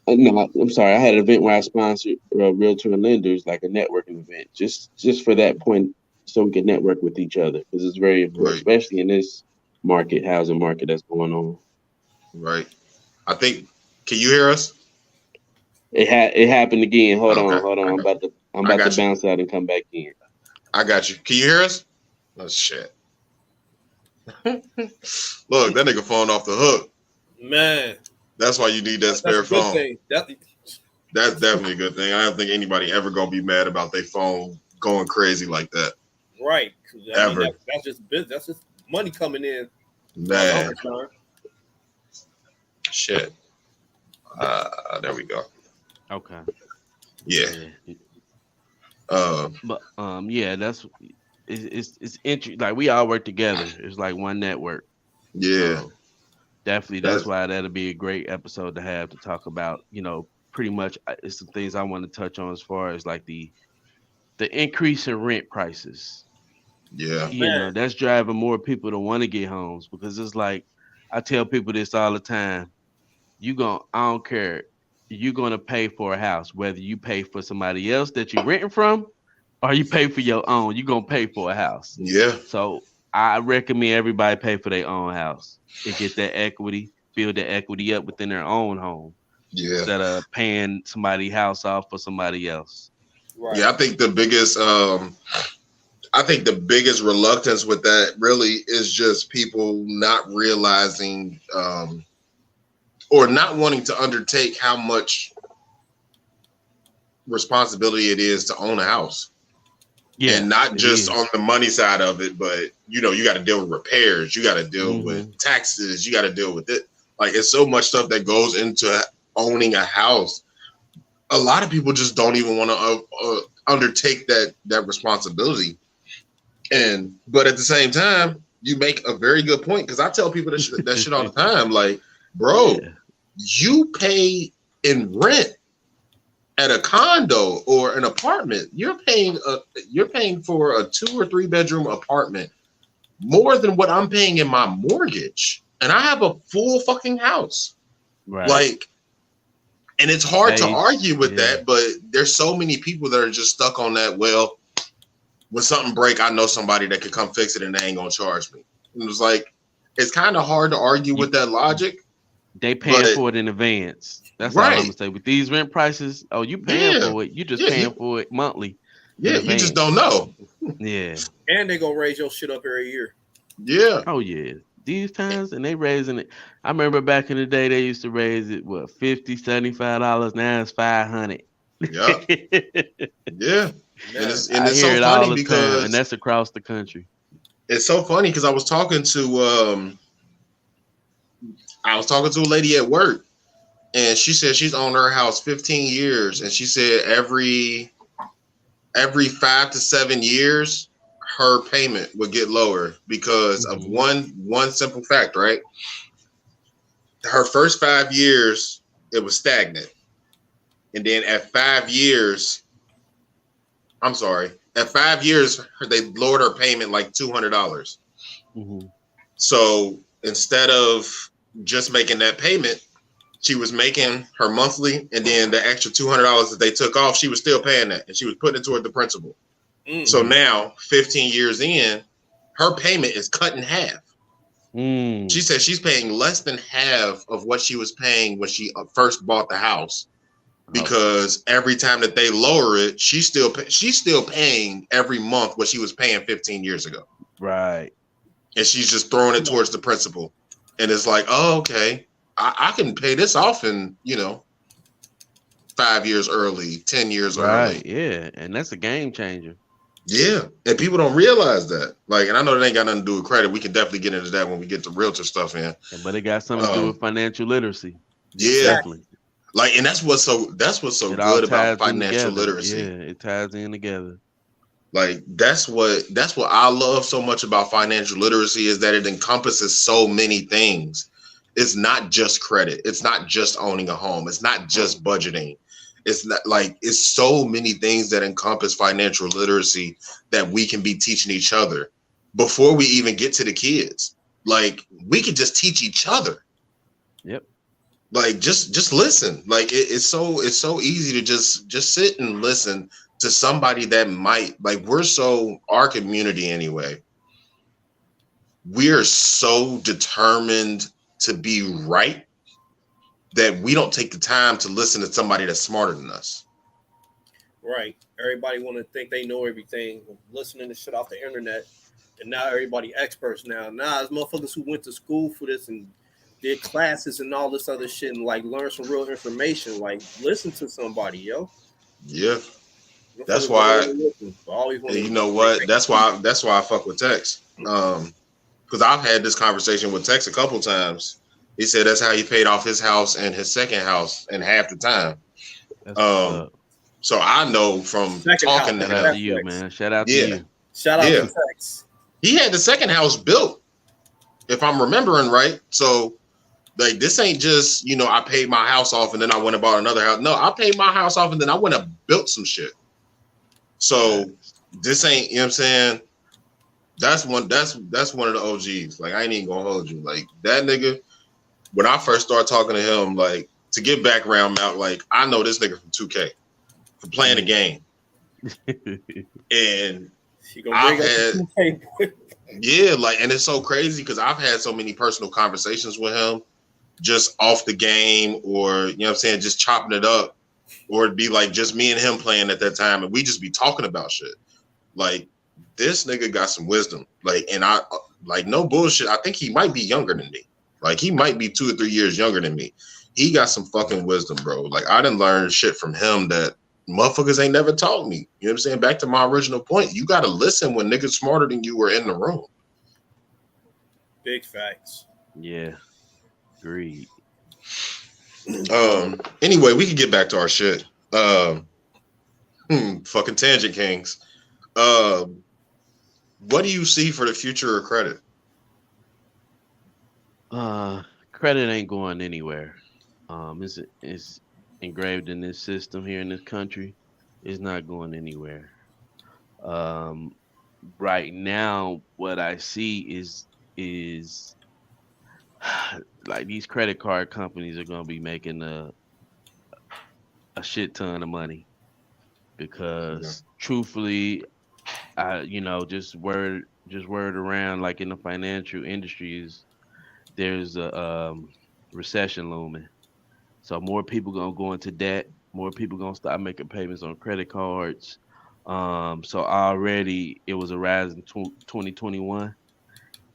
No, I'm sorry. I had an event where I sponsored realtor and lenders, like a networking event, just for that point, so we can network with each other, because it's very important, especially in this housing market that's going on. Right. I think. Can you hear us? It happened again. Hold on. I'm about to bounce out and come back in. I got you. Can you hear us? Oh shit. Look, that nigga phone off the hook. Man. That's why you need that spare phone. Thing. That's definitely a good thing. I don't think anybody ever gonna be mad about their phone going crazy like that. Right. Ever. That's just business. That's just money coming in. Man. Shit. There we go. Okay. Yeah. But that's it's interesting. Like, we all work together. It's like one network. Yeah. So definitely, that's why that'll be a great episode to have to talk about. Pretty much it's some things I want to touch on as far as like the increase in rent prices. Yeah. That's driving more people to want to get homes, because it's like, I tell people this all the time. I don't care. You're gonna pay for a house, whether you pay for somebody else that you're renting from, or you pay for your own. You're gonna pay for a house. Yeah. So I recommend everybody pay for their own house and get that equity, build that equity up within their own home. Yeah. Instead of paying somebody's house off for somebody else. Right. Yeah, I think the biggest reluctance with that really is just people not realizing or not wanting to undertake how much responsibility it is to own a house. Yeah, and not just on the money side of it, but you got to deal with repairs, you got to deal with taxes, you got to deal with it. Like, it's so much stuff that goes into owning a house. A lot of people just don't even want to undertake that responsibility. But at the same time, you make a very good point, because I tell people that shit all the time. Like, bro, you pay in rent at a condo or an apartment. You're paying for a 2 or 3 bedroom apartment more than what I'm paying in my mortgage, and I have a full fucking house. Right. Like, and it's hard to argue with Yeah. that, but there's so many people that are just stuck on that. Well, when something break, I know somebody that could come fix it, and they ain't gonna charge me. And it was like, it's kind of hard to argue with that logic. They paying But for it in advance. That's all I'm right, gonna say. With these rent prices, oh, you paying yeah, for it. You just yeah, paying for it monthly. yeah, In you just advance. don't know. Yeah. And they gonna raise your shit up every year. Yeah, Oh yeah. These times and they raising it. I remember back in the day they used to raise it what $50, $75. Now it's 500. yeah, yeah. And Man, it's I hear so it all funny the time, and because that's across the country. I was talking to a lady at work, and she said she's owned her house 15 years, and she said every 5 to 7 years her payment would get lower because of one simple fact, right? Her first 5 years it was stagnant, and then at 5 years, at 5 years they lowered her payment like $200. So instead of just making that payment, she was making her monthly, and then the extra $200 that they took off, she was still paying that, and she was putting it toward the principal. So now, 15 years in, her payment is cut in half. She said she's paying less than half of what she was paying when she first bought the house, because every time that they lower it, she's still paying every month what she was paying 15 years ago. Right. And she's just throwing it towards the principal. And it's like, oh, okay, I can pay this off in, 5 years early, 10 years early. Yeah. And that's a game changer. Yeah. And people don't realize that. Like, and I know that ain't got nothing to do with credit. We can definitely get into that when we get the realtor stuff in. But it got something to do with financial literacy. Yeah. Definitely. Like, and that's what's so good about financial literacy. Yeah, it ties in together. Like, that's what I love so much about financial literacy, is that it encompasses so many things. It's not just credit. It's not just owning a home. It's not just budgeting. It's not like, it's so many things that encompass financial literacy that we can be teaching each other before we even get to the kids. Like, we could just teach each other. Yep. Like, just listen. Like, it's so easy to just sit and listen to somebody that might, like, our community anyway, we're so determined to be right that we don't take the time to listen to somebody that's smarter than us. Right. Everybody want to think they know everything, listening to shit off the internet, and now everybody experts now. Now it's motherfuckers who went to school for this and did classes and all this other shit and like learn some real information. Like, listen to somebody, yo. Yeah. That's why, you know what? That's why I fuck with Tex. Because I've had this conversation with Tex a couple times. He said that's how he paid off his house and his second house in half the time. So I know from talking to him. Shout out to you, man. Shout out to you. Shout out to Tex. He had the second house built, if I'm remembering right. So, like, this ain't just, I paid my house off and then I went and bought another house. No, I paid my house off and then I went and built some shit. So this ain't, you know what I'm saying? That's one of the OGs. Like, I ain't even gonna hold you. Like, that nigga, when I first started talking to him, like, to get background out, like, I know this nigga from 2K, from playing the game. And I've had, and it's so crazy because I've had so many personal conversations with him just off the game, or, you know what I'm saying, just chopping it up, or it'd be like just me and him playing at that time, and we just be talking about shit. Like, this nigga got some wisdom. Like, and I, like, no bullshit, I think he might be younger than me. Like, he might be 2 or 3 years younger than me. He got some fucking wisdom, bro. Like, I done learned shit from him that motherfuckers ain't never taught me. You know what I'm saying? Back to my original point, you got to listen when niggas smarter than you are in the room. Big facts. Yeah. Agreed. Anyway, we can get back to our shit. Fucking tangent kings. What do you see for the future of credit? Credit ain't going anywhere. It's engraved in this system here in this country. It's not going anywhere. right now, what I see is like these credit card companies are gonna be making a shit ton of money Yeah. because truthfully, just word around like in the financial industry is there's a recession looming. So more people gonna go into debt. More people gonna start making payments on credit cards. So already it was a rise in 2021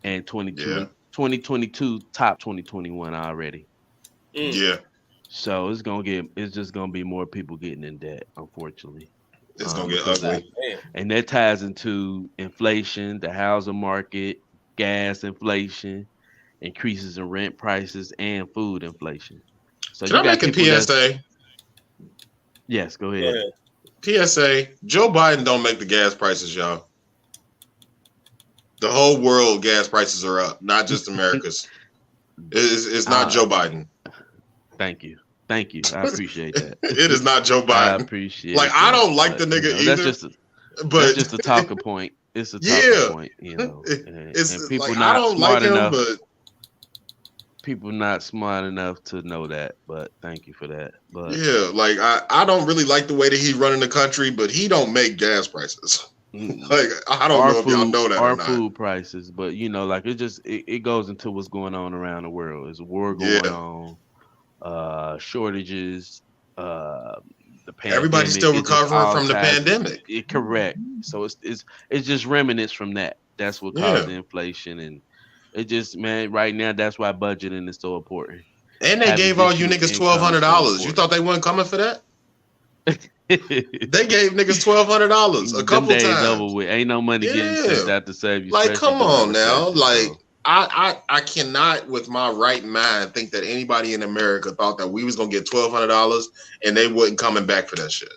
and Yeah. 2022 top 2021 already. Mm. Yeah. So it's just gonna be more people getting in debt, unfortunately. It's gonna get Because God ugly. damn. and that ties into inflation, the housing market, gas inflation, increases in rent prices, and food inflation. So Can you I got make a people that's PSA? yes, go Go ahead. ahead. PSA. Joe Biden don't make the gas prices, y'all. The whole world gas prices are up, not just America's. It's not Uh, Joe Biden. thank you. Thank you. I appreciate that. It is not Joe I Biden. Like appreciate I that. don't like But the nigga that's either, that's but just a talking point. It's a talking yeah, point, it's and like I don't like him, but people not smart enough to know that. But thank you for that. But yeah, like I don't really like the way that he's running the country, but he don't make gas prices. mm, Like I don't know if y'all know that or our not. food prices, but like it goes into what's going on around the world. There's a war going Yeah, on, shortages, uh, the everybody's pandemic. still It just recovering all from the ties in. pandemic. Correct. So it's just remnants from that. That's what caused Yeah, the inflation, and it just man right now that's why budgeting is so important. and they Having gave all you additional niggas twelve income hundred is so dollars. You important. thought they weren't coming for that? They gave niggas $1,200 a Them couple days over times. with. Ain't no money getting sent Yeah, out to save you, like especially come during a on now. recession. Like So I cannot with my right mind think that anybody in America thought that we was gonna get $1,200 and they wasn't coming back for that shit.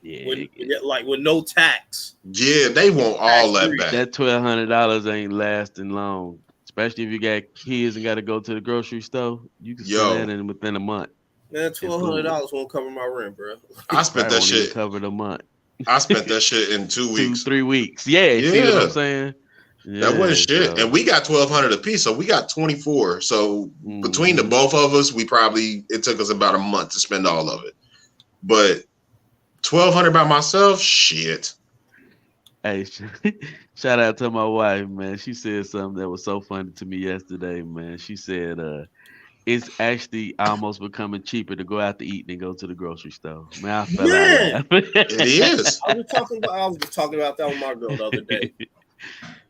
yeah, Like with no tax, Yeah, they want all tax that free. back. that $1,200 ain't lasting long. Especially if you got kids and got to go to the grocery store, you can spend that Yo, in within a month Man, in $1,200 food. won't cover my rent, bro. I spent Probably that won't even shit. cover the month. I spent that shit in 2 weeks. 2-3 weeks. Yeah, see what I'm Yeah, saying? that wasn't Yeah, shit. And so we got 1,200 a piece, so we got 24. So between the hmm both of us, it took us about a month to spend all of it. But 1,200 by myself, shit. hey, shout out to my wife, man. She said something that was so funny to me yesterday, man. She said, it's actually almost becoming cheaper to go out to eat than go to the grocery store. Man, I fell out Man, laughing. It is. I was just talking about that with my girl the other day.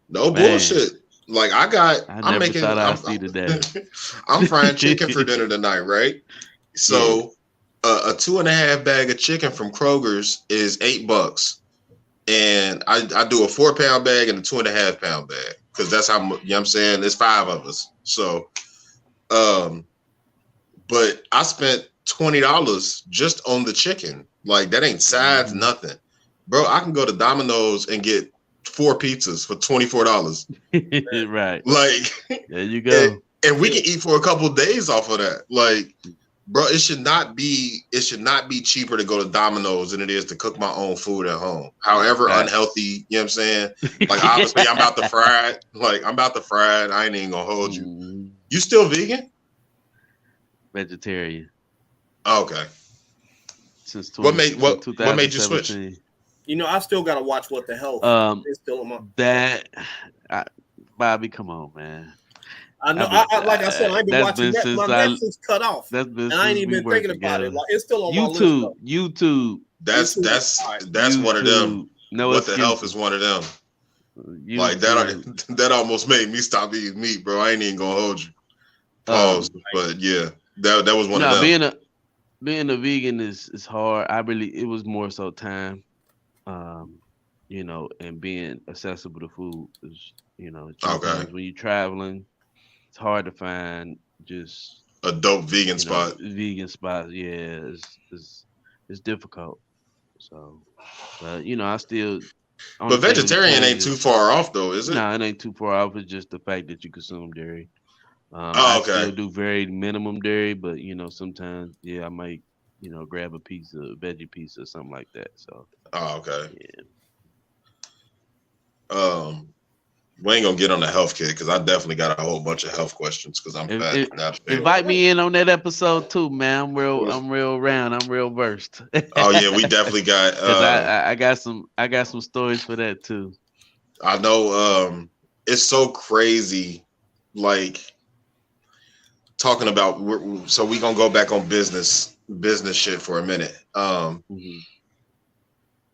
No Man, bullshit. Like I I'm never making, thought I'd see the day. I'm frying chicken for dinner tonight, right? Yeah. So a 2.5 bag of chicken from Kroger's is $8, and I do a 4 pound bag and a 2.5 pound bag because that's how much. You know what I'm saying? There's five of us, so um, but I spent $20 just on the chicken. Like that ain't sides, hmm nothing, bro. I can go to Domino's and get 4 pizzas for $24. Right. Like, There you and, go. and we can eat for a couple of days off of that. Like, bro, it should not be cheaper to go to Domino's than it is to cook my own food at home. However unhealthy, Facts. you know what I'm saying? Like, obviously, I'm about to fry it. Like, I'm about to fry it. I ain't even gonna hold you. Mhm. You still vegan? Vegetarian Okay. since What 20 made since what made you switch? 2017. I still gotta watch What the Health. Um, It's still on my. that I, Bobby, come on, man. I know. I've been Like I said, I ain't been that's watching been that. My since Netflix cut off, and I ain't even we been worked thinking about it. together. Like it's still on my list YouTube, though. YouTube, That's YouTube. that's All right. that's one of them. YouTube. No What the health is excuses. one of them. Like YouTube. that that almost made me stop eating meat, bro. I ain't even gonna hold you. Pause. Um, But yeah, that was one of no, them. being a vegan is hard. It was more so time. Um, and being accessible to food is, Okay. sometimes when you're traveling, it's hard to find just, A dope vegan spot. vegan spots. Yeah, it's difficult. So, but I still only But thing really vegetarian ain't too changes. far off though, is it? No, it ain't too far off. It's just the fact that you consume dairy. I Oh, okay. still do very minimum dairy, but sometimes, yeah, I might, grab a piece of veggie pizza or something like that. So Oh, okay. yeah, Um, we ain't gonna get on the health kick because I definitely got a whole bunch of health questions because I'm If, fat, if, not big. invite me in on that episode too, man. Cool. I'm real round. I'm real versed. Oh yeah, we definitely got. Cause I got some stories for that too. I know. It's so crazy. Like talking about. So we gonna go back on business shit for a minute. Mm-hmm.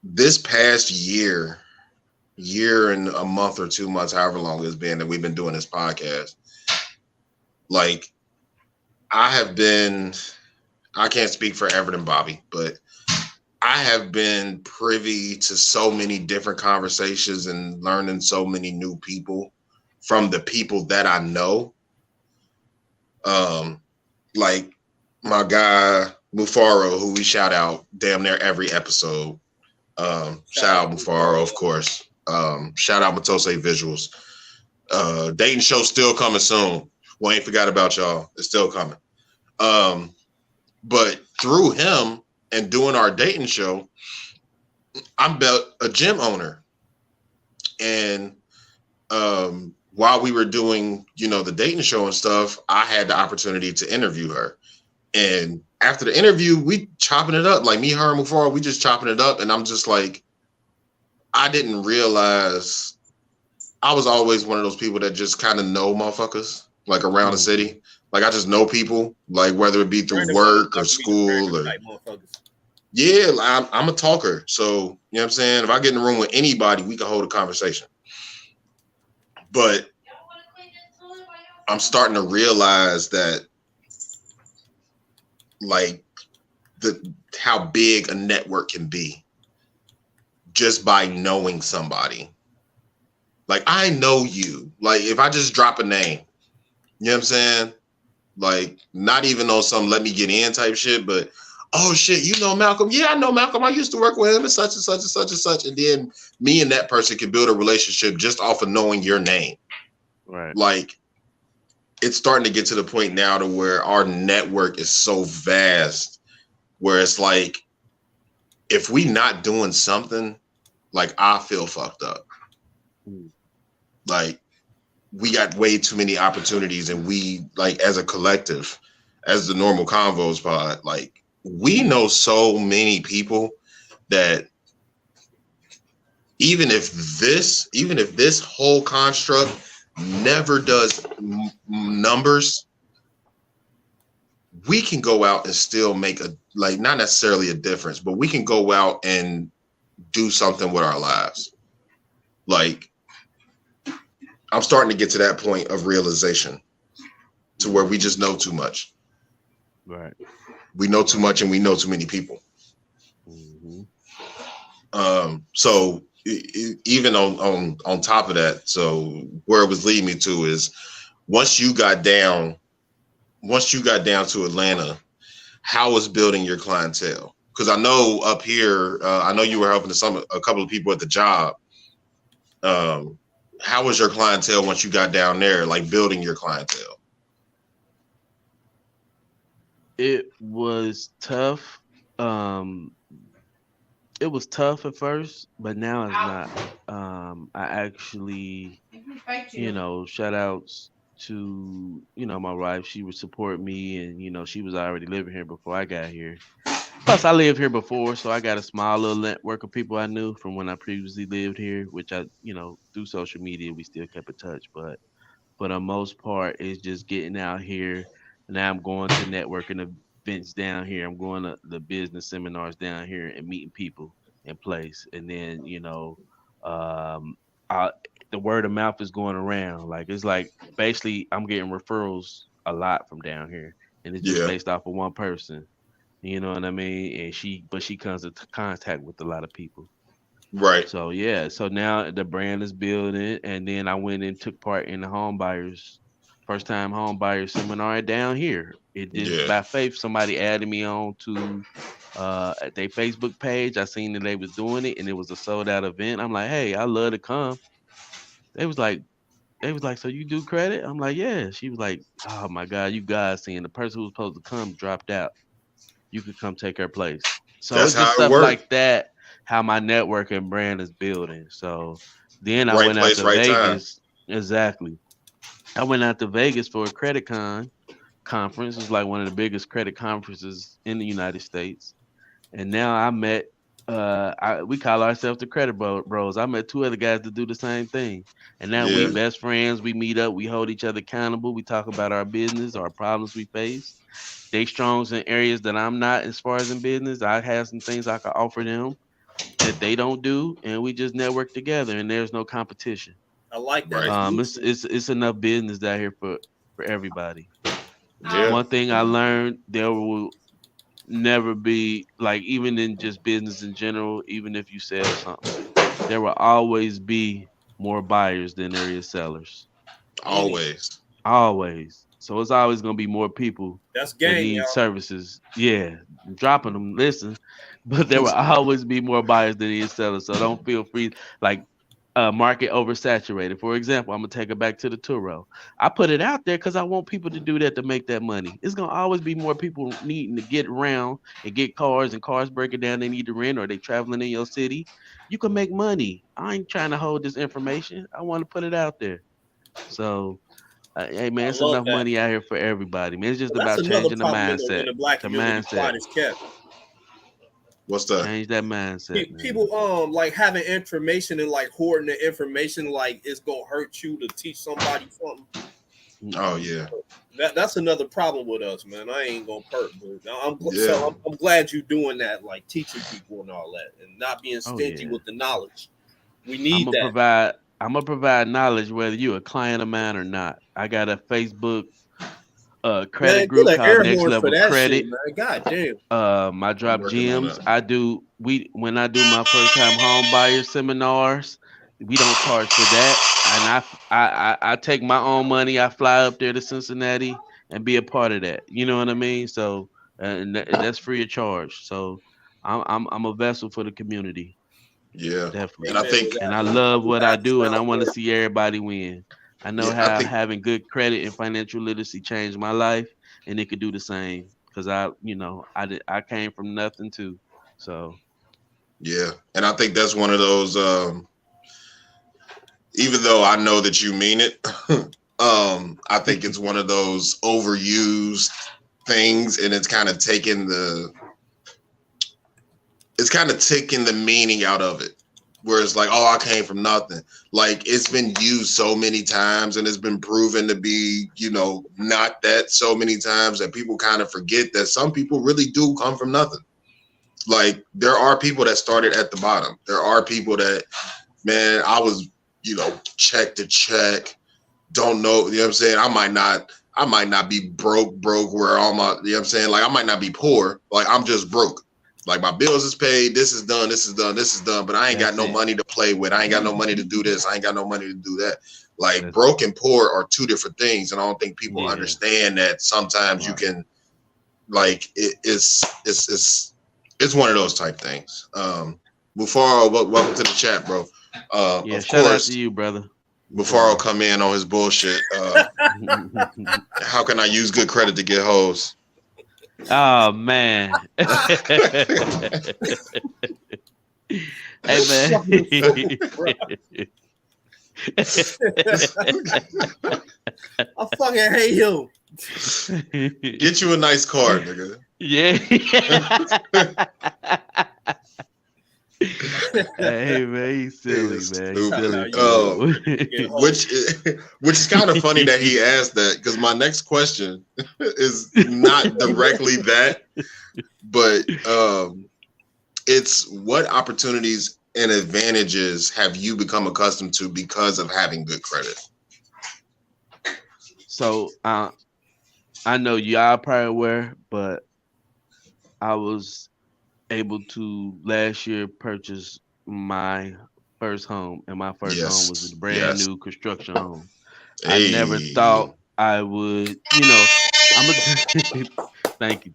This past year and a month or 2 months, however long it's been that we've been doing this podcast, like I have been. I can't speak for Everett and Bobby, but I have been privy to so many different conversations and learning so many new people from the people that I know. Um, like my guy Mufaro, who we shout out damn near every episode. Shout out Mufaro, of course. Shout out Matose Visuals. Dayton show still coming soon. We ain't forgot about y'all. It's still coming. But through him and doing our Dayton show, I'm a gym owner. And while we were doing, the Dayton show and stuff, I had the opportunity to interview her. And after the interview, we chopping it up. Like me, her, and Mufaro, we just chopping it up. And I'm just like, I didn't realize I was always one of those people that just kind of know motherfuckers, like around the city. Like I just know people, like whether it be through work or school or yeah, I'm a talker. So, you know what I'm saying? If I get in the room with anybody, we can hold a conversation. But I'm starting to realize that like how big a network can be just by knowing somebody. Like I know you. Like if I just drop a name, you know what I'm saying? Like not even on some let me get in type shit, but oh shit, you know Malcolm? Yeah, I know Malcolm. I used to work with him and such and such and such and such. And then me and that person can build a relationship just off of knowing your name. Right. Like it's starting to get to the point now to where our network is so vast where it's like if we not doing something, like I feel fucked up. Like we got way too many opportunities and we like as a collective, as the Normal Convos pod, like we know so many people that even if this whole construct never does numbers, we can go out and still make not necessarily a difference, but we can go out and do something with our lives. Like I'm starting to get to that point of realization to where we just know too much. Right. We know too much and we know too many people. Mm-hmm. So even on top of that, so where it was leading me to is once you got down to Atlanta, how was building your clientele? Because I know up here, I know you were helping a couple of people at the job. How was your clientele once you got down there, like building your clientele? It was tough. It was tough at first, but now it's not. I actually, shout outs to, my wife. She would support me and, she was already living here before I got here. Plus, I lived here before, so I got a small little network of people I knew from when I previously lived here, which I, through social media, we still kept in touch. But for the most part, it's just getting out here. Now I'm going to networking events down here. I'm going to the business seminars down here and meeting people in place. And then, um, I, the word of mouth is going around. Like it's like basically I'm getting referrals a lot from down here, and it's just based off of one person. You know what I mean? And she comes into contact with a lot of people. Right. So yeah, so now the brand is building, and then I went and took part in the first time home buyers seminar down here. It just by faith, somebody added me on to their Facebook page. I seen that they was doing it, and it was a sold out event. I'm like, hey, I love to come. They was like, so you do credit? I'm like, yeah. She was like, oh my God, you guys seeing the person who was supposed to come dropped out. You could come take her place. So That's it's just how it stuff works. like that, how my network and brand is building. So Then I Right went out place, to right time. Vegas. Exactly. I went out to Vegas for a credit conference. It's like one of the biggest credit conferences in the United States. And now I met we call ourselves the credit bros. I met two other guys that do the same thing. And now we Yeah. best friends. We meet up, we hold each other accountable, we talk about our business, our problems we face. They strongs in areas that I'm not as far as in business. I have some things I can offer them that they don't do, and we just network together and there's no competition. I like that. Right. It's It's mutual. it's enough business out here for everybody. Yeah. One thing I learned, there will never be, like, even in just business in general, even if you sell something, there will always be more buyers than there is sellers. Mm, Always. Always. So it's always gonna be more people that's that game, need y'all. services. Yeah, I'm dropping them. Listen, but there will always be more buyers than there is sellers. So don't feel free, like, market oversaturated. For example, I'm gonna take it back to the Turo. I put it out there because I want people to do that to make that money. It's gonna always be more people needing to get around and get cars, and cars breaking down. They need to rent, or they traveling in your city. You can make money. I ain't trying to hold this information. I want to put it out there. So, hey man, I it's love enough that. money out here for everybody, man. It's just But that's about another changing the problem in the mindset. black The community. mindset. Pride is kept. What's that? Change that mindset, man. People like having information and like hoarding the information like it's gonna hurt you to teach somebody something. Oh Mm-mm. yeah. That's another problem with us, man. I ain't gonna perk, but Yeah. I'm glad you doing that, like teaching people and all that, and not being Oh stingy yeah. with the knowledge. We I'm need gonna that. provide. I'm gonna provide knowledge whether you a client of mine or not. I got a Facebook credit Man, get group an called air Next horn for Level that shit, Credit. man. God damn. I I'm drop working on gems. that. I do we when I do my first time home buyer seminars, we don't charge for that. And I take my own money. I fly up there to Cincinnati and be a part of that. You know what I mean? So that's free of charge. So I'm a vessel for the community, Yeah. And definitely. I Amen to think And that, I man. love I'm what I happy do, and I sound want for to you. see everybody win. I know yeah, I how think having good credit and financial literacy changed my life, and it could do the same. Because I came from nothing too. So yeah. And I think that's one of those even though I know that you mean it, I think it's one of those overused things, and it's kind of taking the meaning out of it. Where it's like, oh, I came from nothing. Like, it's been used so many times, and it's been proven to be, not that so many times that people kind of forget that some people really do come from nothing. Like, there are people that started at the bottom. There are people that, man, I was, check to check, don't know, what I'm saying? I might not be broke where all my, what I'm saying? Like, I might not be poor. Like, I'm just broke. Like, my bills is paid, this is done, but I ain't got that's no it. money to play with. I ain't got no money to do this. I ain't got no money to do that. Like, That's broke and poor are two different things. And I don't think people Yeah, understand that sometimes you right. can, like, it's one of those type things. Before, welcome to the chat, bro. Yeah, Of shout out to course, you, brother. What's before I'll wrong? come in on his bullshit, how can I use good credit to get hoes? Oh man. Hey man. Fucking funny, bro. I fucking hate him. Get you a nice car, nigga. Yeah. Hey man, he's silly, It's man. He's stupid. silly How for you that use one. credit to get hoes. Which is kind of funny that he asked that, because my next question is not directly that, but it's what opportunities and advantages have you become accustomed to because of having good credit? So I know y'all probably aware, but I was able to last year purchase my first home, and my first home was a Yes. brand Yes. new construction home. I never Hey. thought I would, I'm a thank you.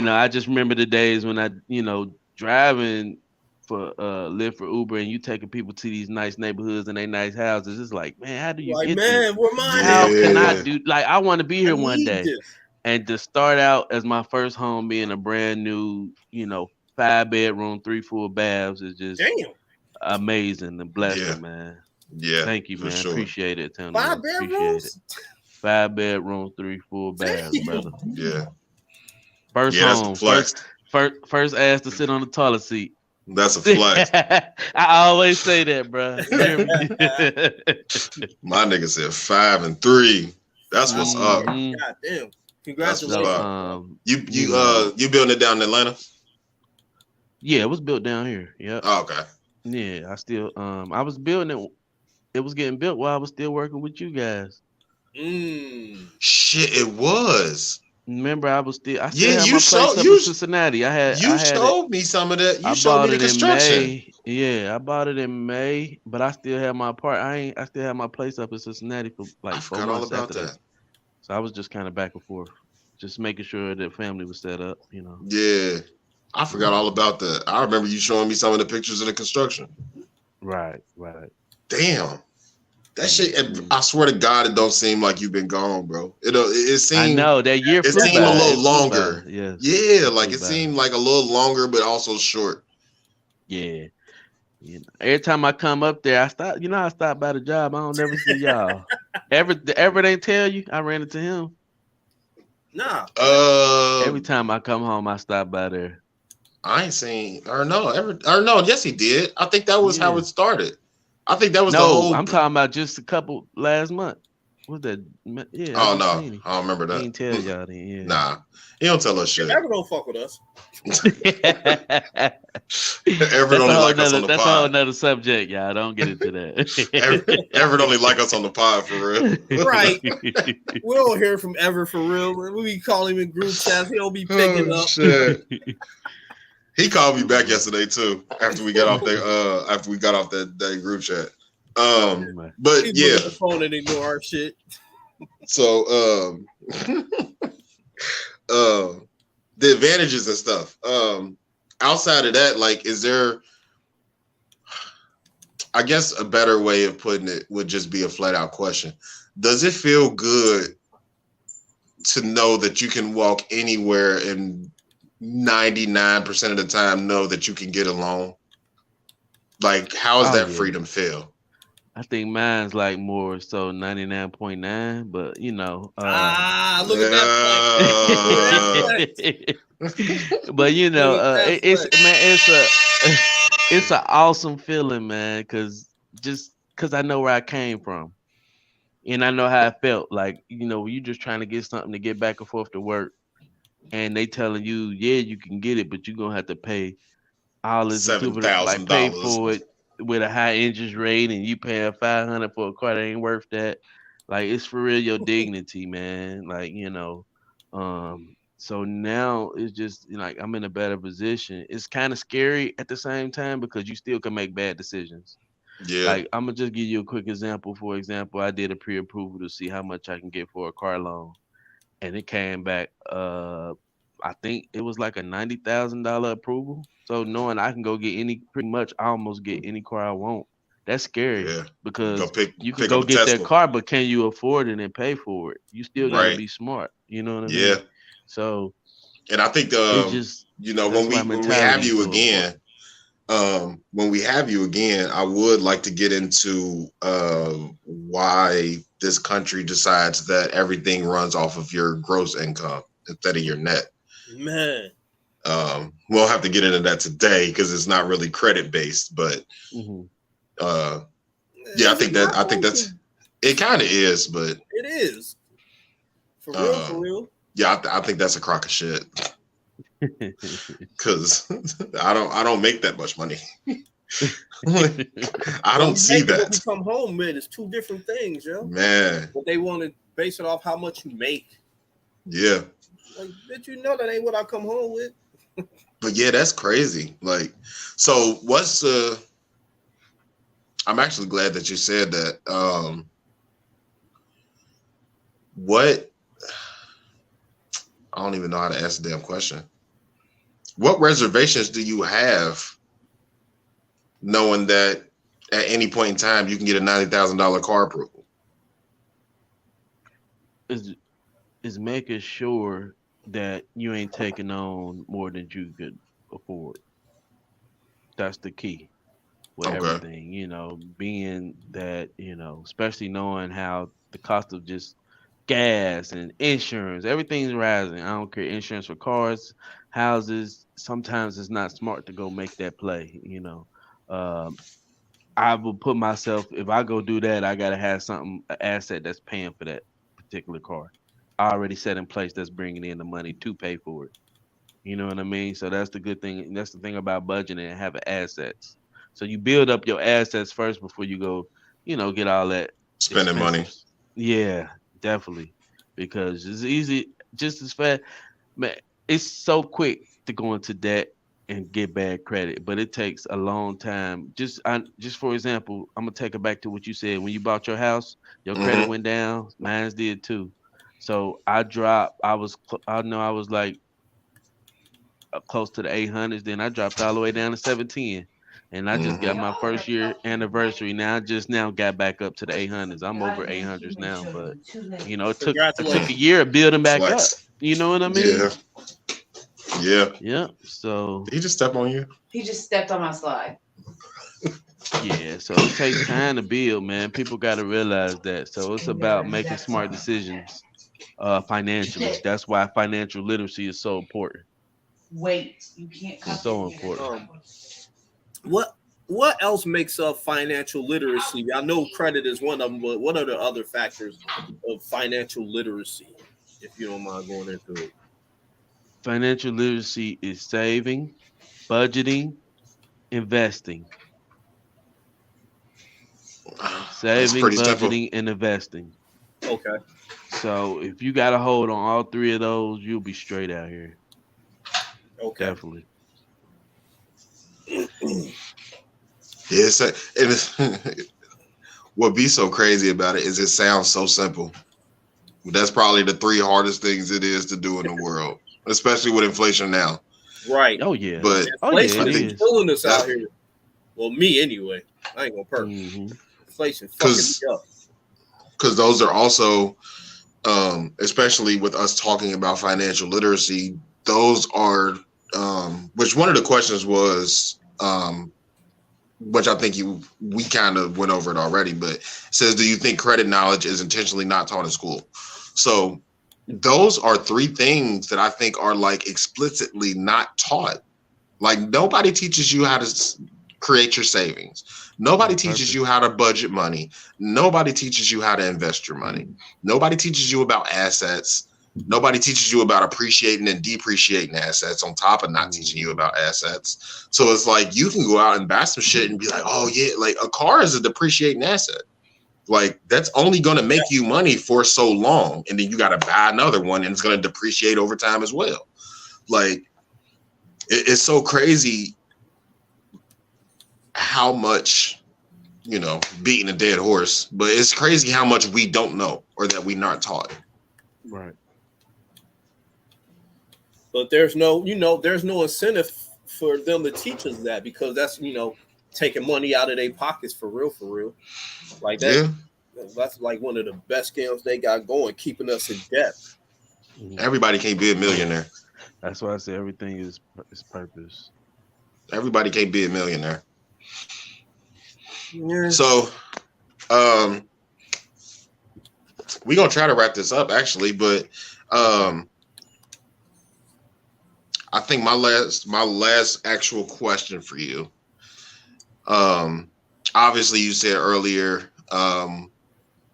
I just remember the days when I, driving for live for Uber, and you taking people to these nice neighborhoods and they nice houses. It's like, man, how do you Like, get this? man, where mine How at, can I man? Yeah. do, like, I want to be I here one need day. this. And to start out as my first home being a brand new, 5 bedroom, 3 full baths is just Damn. amazing, the blessing, Yeah. man. Yeah, Thank you, for man. sure. Appreciate it, Tony. 5 Appreciate it. bedrooms. 5 bedrooms, 3 full baths, Damn. brother. Yeah. First Yeah, that's a home, first flex. first ass to sit on the toilet seat. That's a flex. I always say that, bro. You hear me? My nigga said 5 and 3. That's what's up. Mhm. God damn. That's what's Congratulations. up. You You know, you building it down in Atlanta? yeah, it was built down here. Yep. Oh, okay. Yeah, I still I was building it. It was getting built while I was still working with you guys. Shit, it was. Remember, I still Yeah, had you my place showed up in Cincinnati. you I had it. showed me some of that. You I showed me bought the it in construction. May. Yeah, I bought it in May, but I still had my part. I still had my place up in Cincinnati for I like four forgot all months about after that. that. So I was just kind of back and forth, just making sure that family was set up. Yeah. I forgot all about that. I remember you showing me some of the pictures of the construction. Right, right. Damn. That shit, Mhm. I swear to God, it don't seem like you've been gone, bro. It I seemed know that year it flew seemed a by. little It flew by. longer. Yes. Yeah, It like flew it by. seemed like a little longer, but also short. Yeah. Every time I come up there, I stop. I stop by the job. I don't never see y'all. Everett ain't tell you. I ran into him. Nah. Every time I come home, I stop by there. I ain't seen or no, yes he did. I think that was how Yeah. it started. I think that was the No, whole I'm talking about just a couple last month. What's that? Yeah, I Oh just no, seen him. I don't remember He that. ain't tell y'all then. Yeah. Nah, he don't tell us shit. Ever don't fuck with us. Everett only like us on the That's a whole pod. nother subject, y'all. Don't get into that. Everett only like us on the pod for real. Right. We don't hear from Ever for real. We be calling him in group chats. He don't be picking up. Shit. He called me back yesterday too. After we got off that group chat. But He's yeah. on the phone and ignore our shit. So the advantages and stuff. Outside of that, like, is there, I guess a better way of putting it would just be a flat out question. Does it feel good to know that you can walk anywhere and 99% of the time know that you can get a loan? Like, how does that freedom feel? I think mine's like more so 99.9, but look at that. But it's an awesome feeling, man, cause I know where I came from. And I know how it felt. Like, you just trying to get something to get back and forth to work. And they telling you, yeah, you can get it, but you're gonna have to pay all this stupid, like pay for it with a high interest rate, and you paying $500 for a car that ain't worth that. Like, it's for real your dignity, man. Like, so now it's just like I'm in a better position. It's kind of scary at the same time because you still can make bad decisions. Yeah. Like, I'm gonna just give you a quick example. For example, I did a pre-approval to see how much I can get for a car loan, and it came back. I think it was like a $90,000 approval. So knowing I can go get pretty much almost get any car I want, that's scary. Yeah. Because you can pick go up a get Tesla. that car, but can you afford it and pay for it? You still got to Right. be smart. You know what I Yeah. mean? So, and I think it's just when we have you again, I would like to get into why this country decides that everything runs off of your gross income instead of your net. Man. We'll have to get into that today because it's not really credit based, but yeah, I think that's it. Kind of is, but it is for real. Yeah, I think that's a crock of shit. Because I don't make that much money. I don't see that. What we come home with is two different things, yo. Man. But they want to base it off how much you make. Yeah. Like, did you know that ain't what I come home with? But yeah, that's crazy. Like, so what's I'm actually glad that you said that. What, I don't even know how to ask the damn question. What reservations do you have knowing that at any point in time you can get a $90,000 car approval? Is making sure that you ain't taking on more than you could afford. That's the key. with Okay. everything, being that, especially knowing how the cost of just gas and insurance, everything's rising. I don't care, insurance for cars, houses. Sometimes it's not smart to go make that play. Um, I will put myself, if I go do that, I gotta have an asset that's paying for that particular car. Already set in place that's bringing in the money to pay for it. You know what I mean? So that's the good thing. That's the thing about budgeting and having assets. So you build up your assets first before you go, get all that Spending expensive. money. Yeah, definitely. Because it's easy, just as fast. Man, it's so quick to go into debt and get bad credit, but it takes a long time. Just for example, I'm gonna take it back to what you said. When you bought your house, your credit Hmm. went down. Mine's did too. So I dropped. I know I was like close to the 800s. Then I dropped all the way down to 710. And I just got Hmm. my first year anniversary. Now I just now got back up to the 800s. I'm over 800s now, but it took a Congratulations. year of building back up. Flex. You know what I mean? Yeah. Yeah. Yeah. So Did he just step on you? He just stepped on my slide. yeah, so it takes time to build, man. People got to realize that. So it's about making smart decisions financially. That's why financial literacy is so important. Wait, you can't cut So it here. important. What what else makes up financial literacy? I know credit is one of them, but what are the other factors of financial literacy? If you don't mind going into it. Financial literacy is saving, budgeting, investing. That's Saving, pretty simple. budgeting, and investing. Okay. So if you got a hold on all three of those, you'll be straight out here. Okay. Definitely. Yes, and it's, what be so crazy about it is it sounds so simple. That's probably the three hardest things it is to do in the world, especially with inflation now. Right. Oh yeah. But Oh yeah, Inflation it I is think is. killing us out that here. Well, me anyway. I ain't gonna perk. Mm-hmm. Inflation fucking because me up. those are also, especially with us talking about financial literacy, those are, which one of the questions was, which I think we kind of went over it already, but it says, do you think credit knowledge is intentionally not taught in school? So those are three things that I think are like explicitly not taught. Like nobody teaches you how to create your savings. Nobody On teaches you purpose. how to budget money. Nobody teaches you how to invest your money. Nobody teaches you about assets. Nobody teaches you about appreciating and depreciating assets on top of not teaching you Mm-hmm. about assets. So it's like you can go out and buy some shit and be like, oh yeah, like a car is a depreciating asset. Like that's only going to make you money for so long. And then you got to buy another one and it's going to depreciate over time as well. Like it's so crazy how much, beating a dead horse, but it's crazy how much we don't know or that we not taught. Right. But there's no incentive for them to teach us that because that's taking money out of their pockets for real. Like that. Yeah. That's like one of the best scams they got going, keeping us in debt. Mhm. Everybody can't be a millionaire. That's why I say everything is purpose. Everybody can't be a millionaire. Yeah. So, we're going to try to wrap this up actually, but, I think my last actual question for you, obviously you said earlier,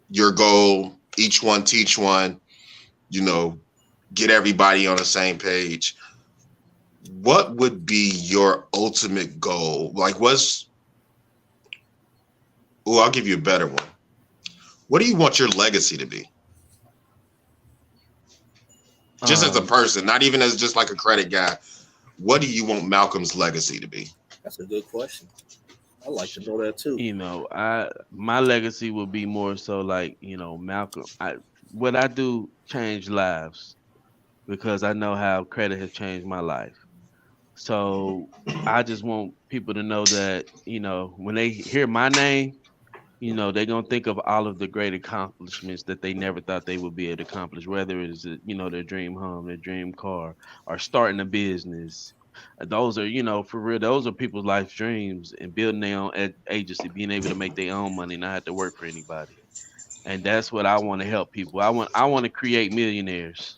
your goal, each one teach one, get everybody on the same page. What would be your ultimate goal? Like I'll give you a better one. What do you want your legacy to be? Just as a Um, person, not even as just like a credit guy. What do you want Malcolm's legacy to be? That's a good question. I like to know that too. my legacy will be more so like, Malcolm. What I do change lives because I know how credit has changed my life. So I just want people to know that, when they hear my name, they're gonna think of all of the great accomplishments that they never thought they would be able to accomplish, whether it's their dream home, their dream car, or starting a business, Those are, for real, those are people's life dreams and building their own agency, being able to make their own money, not have to work for anybody. And that's what I want to help people. I want to create millionaires.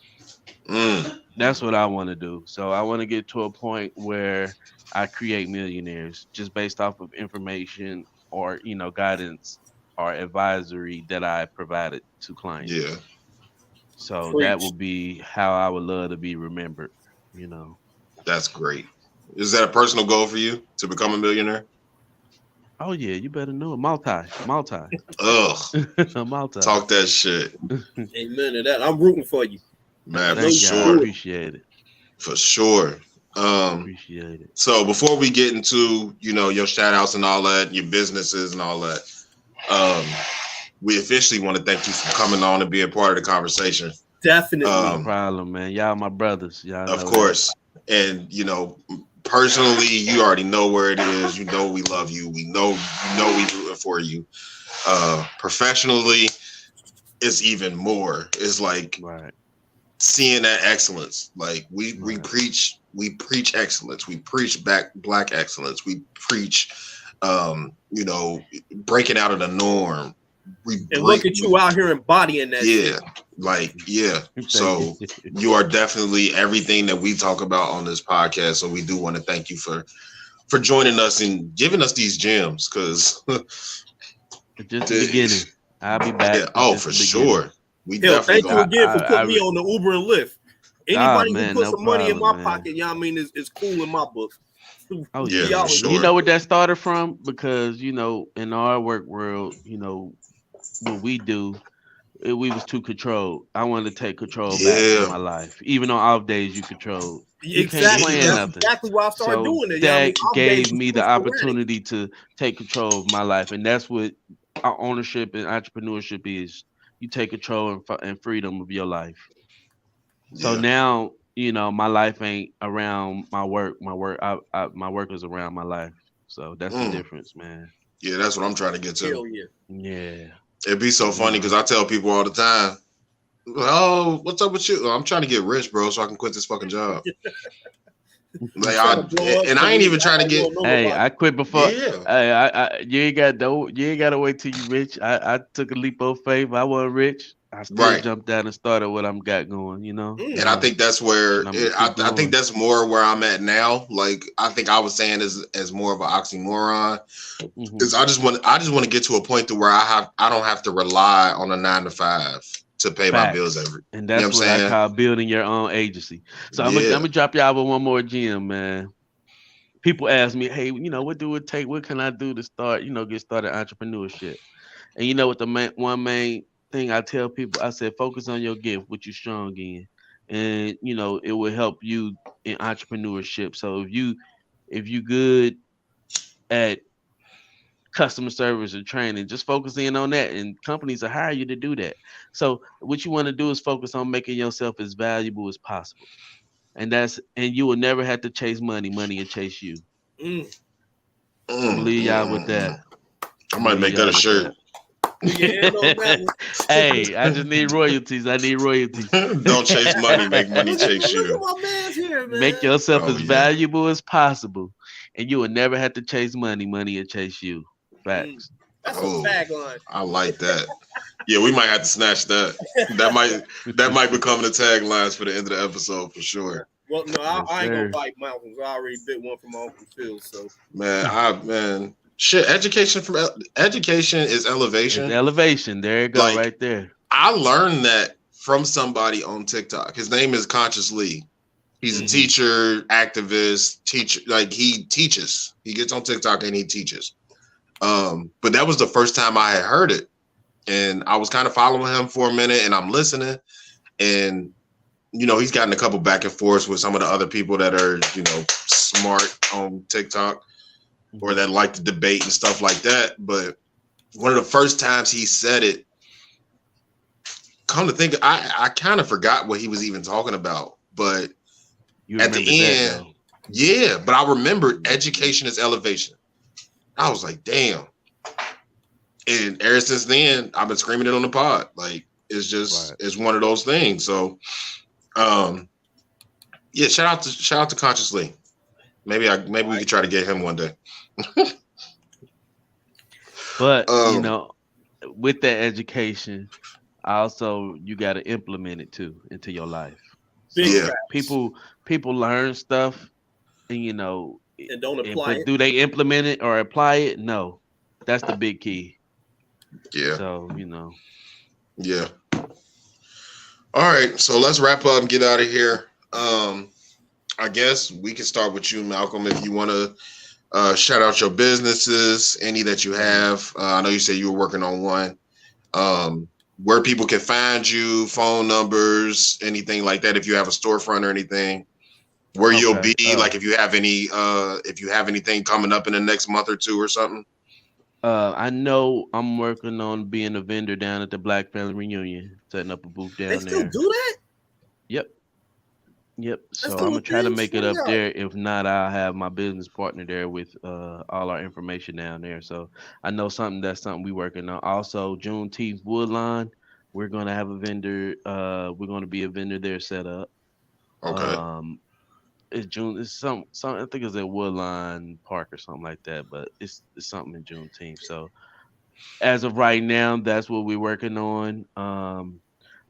Mm, That's what I want to do. So I want to get to a point where I create millionaires just based off of information or, guidance or advisory that I provided to yeah, clients. So that Preach. would be how I would love to be remembered, you know. that's great. Is that a personal goal for you to become a millionaire? Oh yeah, you better know it. Multi, Ugh, multi. talk that shit, Amen to that. I'm rooting for you. man, No, for Thank you y'all. do sure, it. Appreciate it. for sure. Appreciate it. So before we get into your shout outs and all that, your businesses and all that, um, we officially want to thank you for coming on and being part of the conversation. Definitely. No problem, man. Y'all my brothers. Y'all Of know course, and personally, you already know where it is. You know we love you. We know we rooting for you. Professionally, it's even more. It's like that. Right. seeing that excellence. Like we Right. preach excellence. We preach black excellence. We preach breaking out of the norm. And look at you out here embodying that shit. So you are definitely everything that we talk about on this podcast. So we do want to thank you for joining us and giving us these gems, because just the beginning. I'll be back. yeah, oh, for sure. We Hell, definitely thank you again for putting me I- on the Uber and Lyft. Anybody man, who puts no some money in my problem, man. pocket, is cool in my book. Oh Yeah, yeah. for sure. You know what that started from? Because in our work world, what we do, we was too controlled. I wanted to take control back Yeah. in my life. Even on off days, you control. You can't Exactly. plan Yeah. That's nothing. exactly why I started So doing it. that Off days gave was me too the sporadic. opportunity to take control of my life, and that's what our ownership and entrepreneurship is. You take control and freedom of your life. So Yeah. now, my life ain't around my work. My work is around my life. So that's the Mm. difference, man. Yeah, that's what I'm trying to get to. Hell yeah. Yeah. It'd be so funny because I tell people all the time, "Oh, what's up with you?" I'm trying to get rich, bro, so I can quit this fucking job. Like I ain't even trying to get. Hey, I quit before. Yeah. Hey, you ain't gotta wait till you rich. I took a leap of faith. I wasn't rich. I still Right. jumped out and started what I'm got going. And I think that's where And I'm gonna I keep think going. that's more where I'm at now. Like I think I was saying as more of an oxymoron. Mhm. Is I just want to get to a point to where I don't have to rely on a 9 to 5 to pay my bills Facts. every. And You know that's what what I'm I saying? call building your own agency. So I'm Yeah. gonna drop y'all with one more gem, man. People ask me, hey, what do it take? What can I do to start, get started entrepreneurship? And you know what one main thing I tell people, I said, focus on your gift, what you're strong in. And it will help you in entrepreneurship. So if you good at customer service and training, just focus in on that. And companies will hire you to do that. So what you want to do is focus on making yourself as valuable as possible. And you will never have to chase money. Money will chase you. I'm gonna leave y'all with that. I might make that a shirt. Hey, I just need royalties. Don't chase money, make money chase you. Look at my man's here, man. Make yourself Oh, as yeah. valuable as possible, and you will never have to chase money. Money will chase you. Facts. That's a Oh, tagline. I like that. Yeah, we might have to snatch that. That might become the taglines for the end of the episode for sure. Well, no, Yes, I ain't gonna sir. bite mountains. I already bit one from my Uncle Phil. So Man, shit. Education is It's elevation. elevation. There you go, Like- right there. I learned that from somebody on TikTok. His name is Conscious Lee. He's a Mhm. teacher, activist, teacher. Like he teaches. He gets on TikTok and he teaches. But that was the first time I had heard it, and I was kind of following him for a minute, and I'm listening, and he's gotten a couple back and forths with some of the other people that are smart on TikTok or that like to debate and stuff like that. But one of the first times he said it, come to think, I kind of forgot what he was even talking about. But You at the remember that, end, though. yeah, but I remembered education is elevation. I was like, damn. And ever since then, I've been screaming it on the pod. Like it's just Right. it's one of those things. So, yeah, shout out to Conscious Lee. Maybe we could try to get him one day. But with that education, also you got to implement it too into your life. So Big Yeah. facts. people learn stuff, and And don't apply but it. do they implement it or apply it? No, that's the big key. Yeah. So Yeah. All right. So let's wrap up and get out of here. I guess we can start with you, Malcolm, if you want to shout out your businesses, any that you have. I know you said you were working on one. Where people can find you, phone numbers, anything like that. If you have a storefront or anything, where you'll Okay, be, like if you have anything coming up in the next month or two or something. I know I'm working on being a vendor down at the Black Family Reunion, setting up a booth They down still there. do that? Yep. That's So I'm still gonna a try to thing? make it Swear to up God. there. If not, I'll have my business partner there with all our information down there. So I know that's something we working on. Also, Juneteenth Woodline, we're gonna have a vendor. We're gonna be a vendor there set up. Okay. Um, it's June. It's some. I think it's at Woodline Park or something like that. But it's something in Juneteenth. So as of right now, that's what we're working on.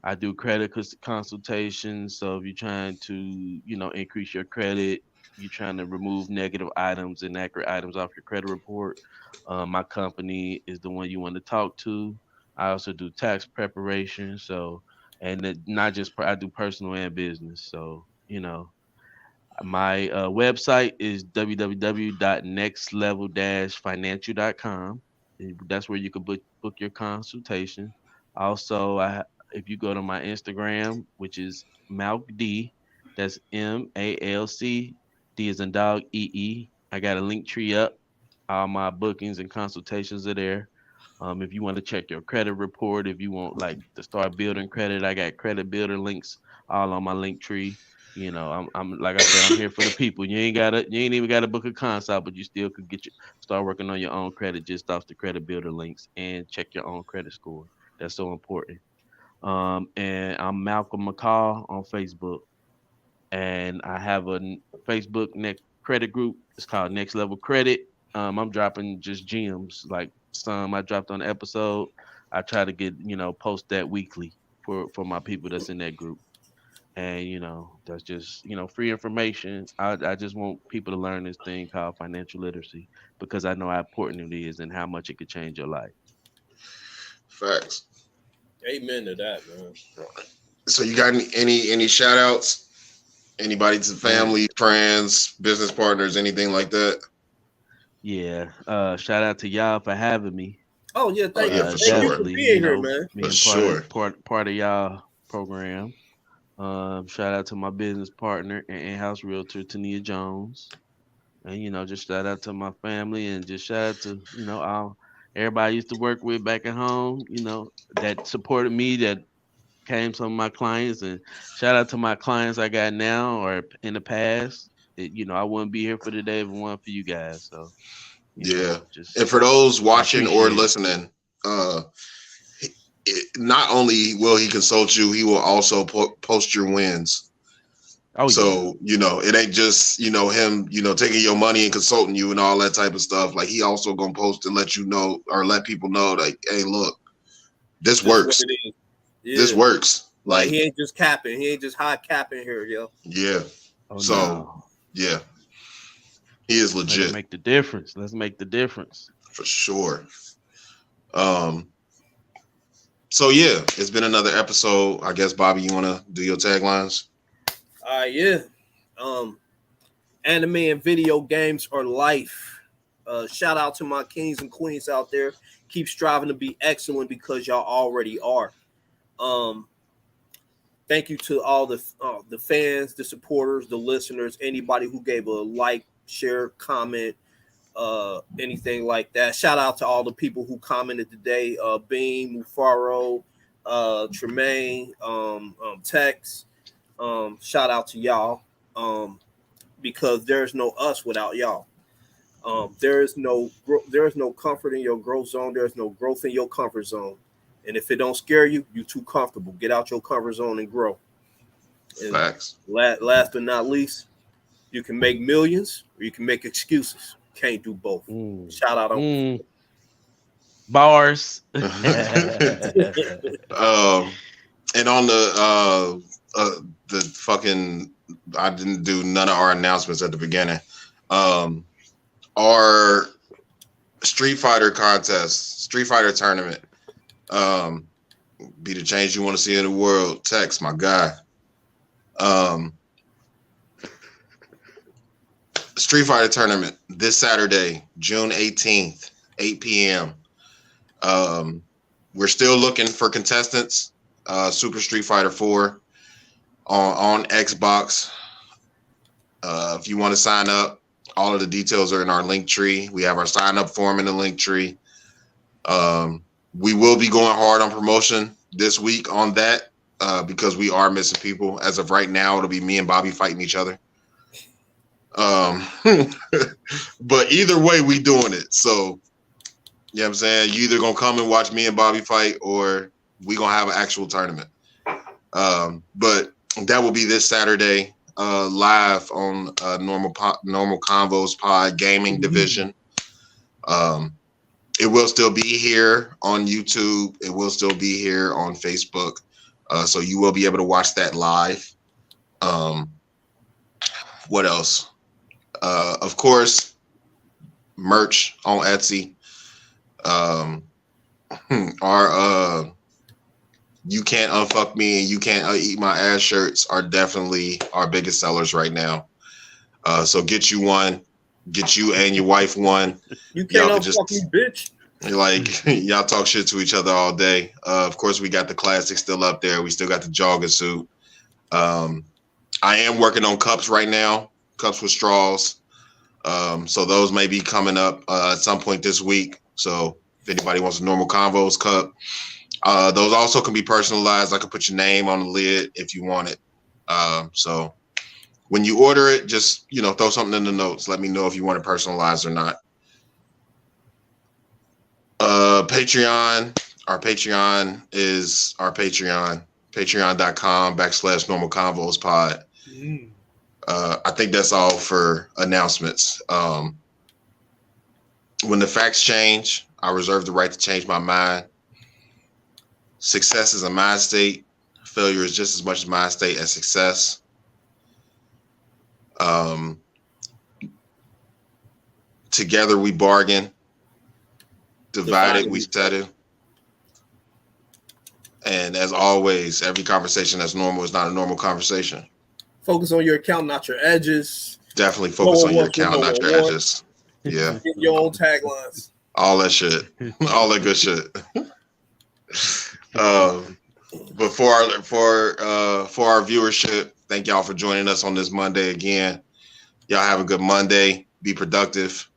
I do credit consultations. So if you're trying to, increase your credit, you're trying to remove negative items, inaccurate items off your credit report, my company is the one you want to talk to. I also do tax preparation. So, and not just I do personal and business. So, my website is www.nextlevel-financial.com. That's where you can book your consultation. Also, if you go to my Instagram, which is Malc D, that's MALC, D is in dog, EE. I got a link tree up. All my bookings and consultations are there. If you want to check your credit report, if you want like to start building credit, I got credit builder links all on my link tree. I'm like I said, I'm here for the people. You ain't even gotta book a consult, but you still could start working on your own credit just off the credit builder links and check your own credit score. That's so important. And I'm Malcolm McCall on Facebook, and I have a Facebook next credit group. It's called Next Level Credit. I'm dropping just gems like some I dropped on the episode. I try to get post that weekly for my people that's in that group. And that's just free information. I just want people to learn this thing called financial literacy because I know how important it is and how much it could change your life. Facts. Amen to that, man. So you got any shout outs? Anybody to family, friends, business partners, anything like that? Yeah. Shout out to y'all for having me. Oh yeah, Oh, yeah, for thank you sure. for Definitely, being here, man. For being sure. part of y'all program. Shout out to my business partner and in-house realtor Tania Jones. And just shout out to my family and just shout out to all everybody I used to work with back at home, that supported me, that came some of my clients, and shout out to my clients I got now or in the past. I wouldn't be here for today if it wasn't for you guys. So Yeah. just And for those I watching or appreciate it. listening, not only will he consult you, he will also post your wins. Oh yeah. So, it ain't just, him, taking your money and consulting you and all that type of stuff. Like he also gonna post and let you know or let people know like, hey, look, this works. What it is. Yeah. This works. Like he ain't just capping. He ain't just hot capping here, yo. Yeah. Oh, So no. yeah. He is legit. Let's make the difference. Let's make the difference. For sure. So yeah, it's been another episode. I guess Bobby, you wanna do your taglines? Yeah. Anime and video games are life. Shout out to my kings and queens out there. Keep striving to be excellent because y'all already are. Thank you to all the fans, the supporters, the listeners, anybody who gave a like, share, comment, anything like that. Shout out to all the people who commented today. Beam, Mufaro, Tremaine, Tex. Shout out to y'all. Because there's no us without y'all. There is no comfort in your growth zone. There's no growth in your comfort zone. And if it don't scare you, you're too comfortable. Get out your comfort zone and grow. And Facts. last but not least, You can make millions or you can make excuses. Can't do both. Shout out on Bars. And on the fucking, I didn't do none of our announcements at the beginning. Our Street Fighter contest, Street Fighter tournament, be the change you want to see in the world. Text my guy. Street Fighter tournament this Saturday, June 18th, 8 p.m. We're still looking for contestants. Super Street Fighter 4 on Xbox. If you want to sign up, all of the details are in our link tree. We have our sign up form in the link tree. We will be going hard on promotion this week on that because we are missing people. As of right now, it'll be me and Bobby fighting each other. But either way, we doing it. So, you know what I'm saying? You either gonna come and watch me and Bobby fight, or we gonna have an actual tournament. But that will be this Saturday, live on Normal Convos Pod Gaming Division. It will still be here on YouTube. It will still be here on Facebook. So you will be able to watch that live. What else? Of course, merch on Etsy. Our You Can't Unfuck Me and You Can't Eat My Ass shirts are definitely our biggest sellers right now. So get you one, get you and your wife one. You can't unfuck me, bitch. Like, y'all talk shit to each other all day. Of course, we got the classics still up there. We still got the jogging suit. I am working on cups right now, cups with straws. So those may be coming up at some point this week. So if anybody wants a Normal Convos cup, those also can be personalized. I can put your name on the lid if you want it. So when you order it, just, throw something in the notes. Let me know if you want it personalized or not. Patreon. Our Patreon is our Patreon. Patreon.com/Normal Convos Pod. I think that's all for announcements. When the facts change, I reserve the right to change my mind. Success is a mind state. Failure is just as much a mind state as success. Together we bargain. Divided we settle. And as always, every conversation that's normal is not a normal conversation. Focus on your account, not your edges. Definitely focus on your account, not your edges. Yeah. Get your own taglines. All that shit. All that good shit. But for our viewership, thank y'all for joining us on this Monday again. Y'all have a good Monday. Be productive.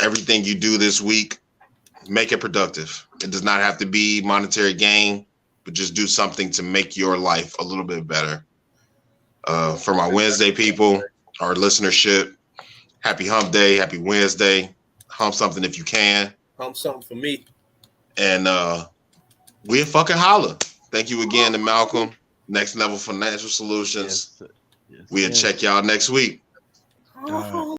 Everything you do this week, make it productive. It does not have to be monetary gain, but just do something to make your life a little bit better. For my Wednesday people, our listenership, happy hump day, happy Wednesday. Hump something if you can. Hump something for me. And we'll fucking holla. Thank you again to Malcolm, Next Level Financial Solutions. Yes, We'll check y'all next week.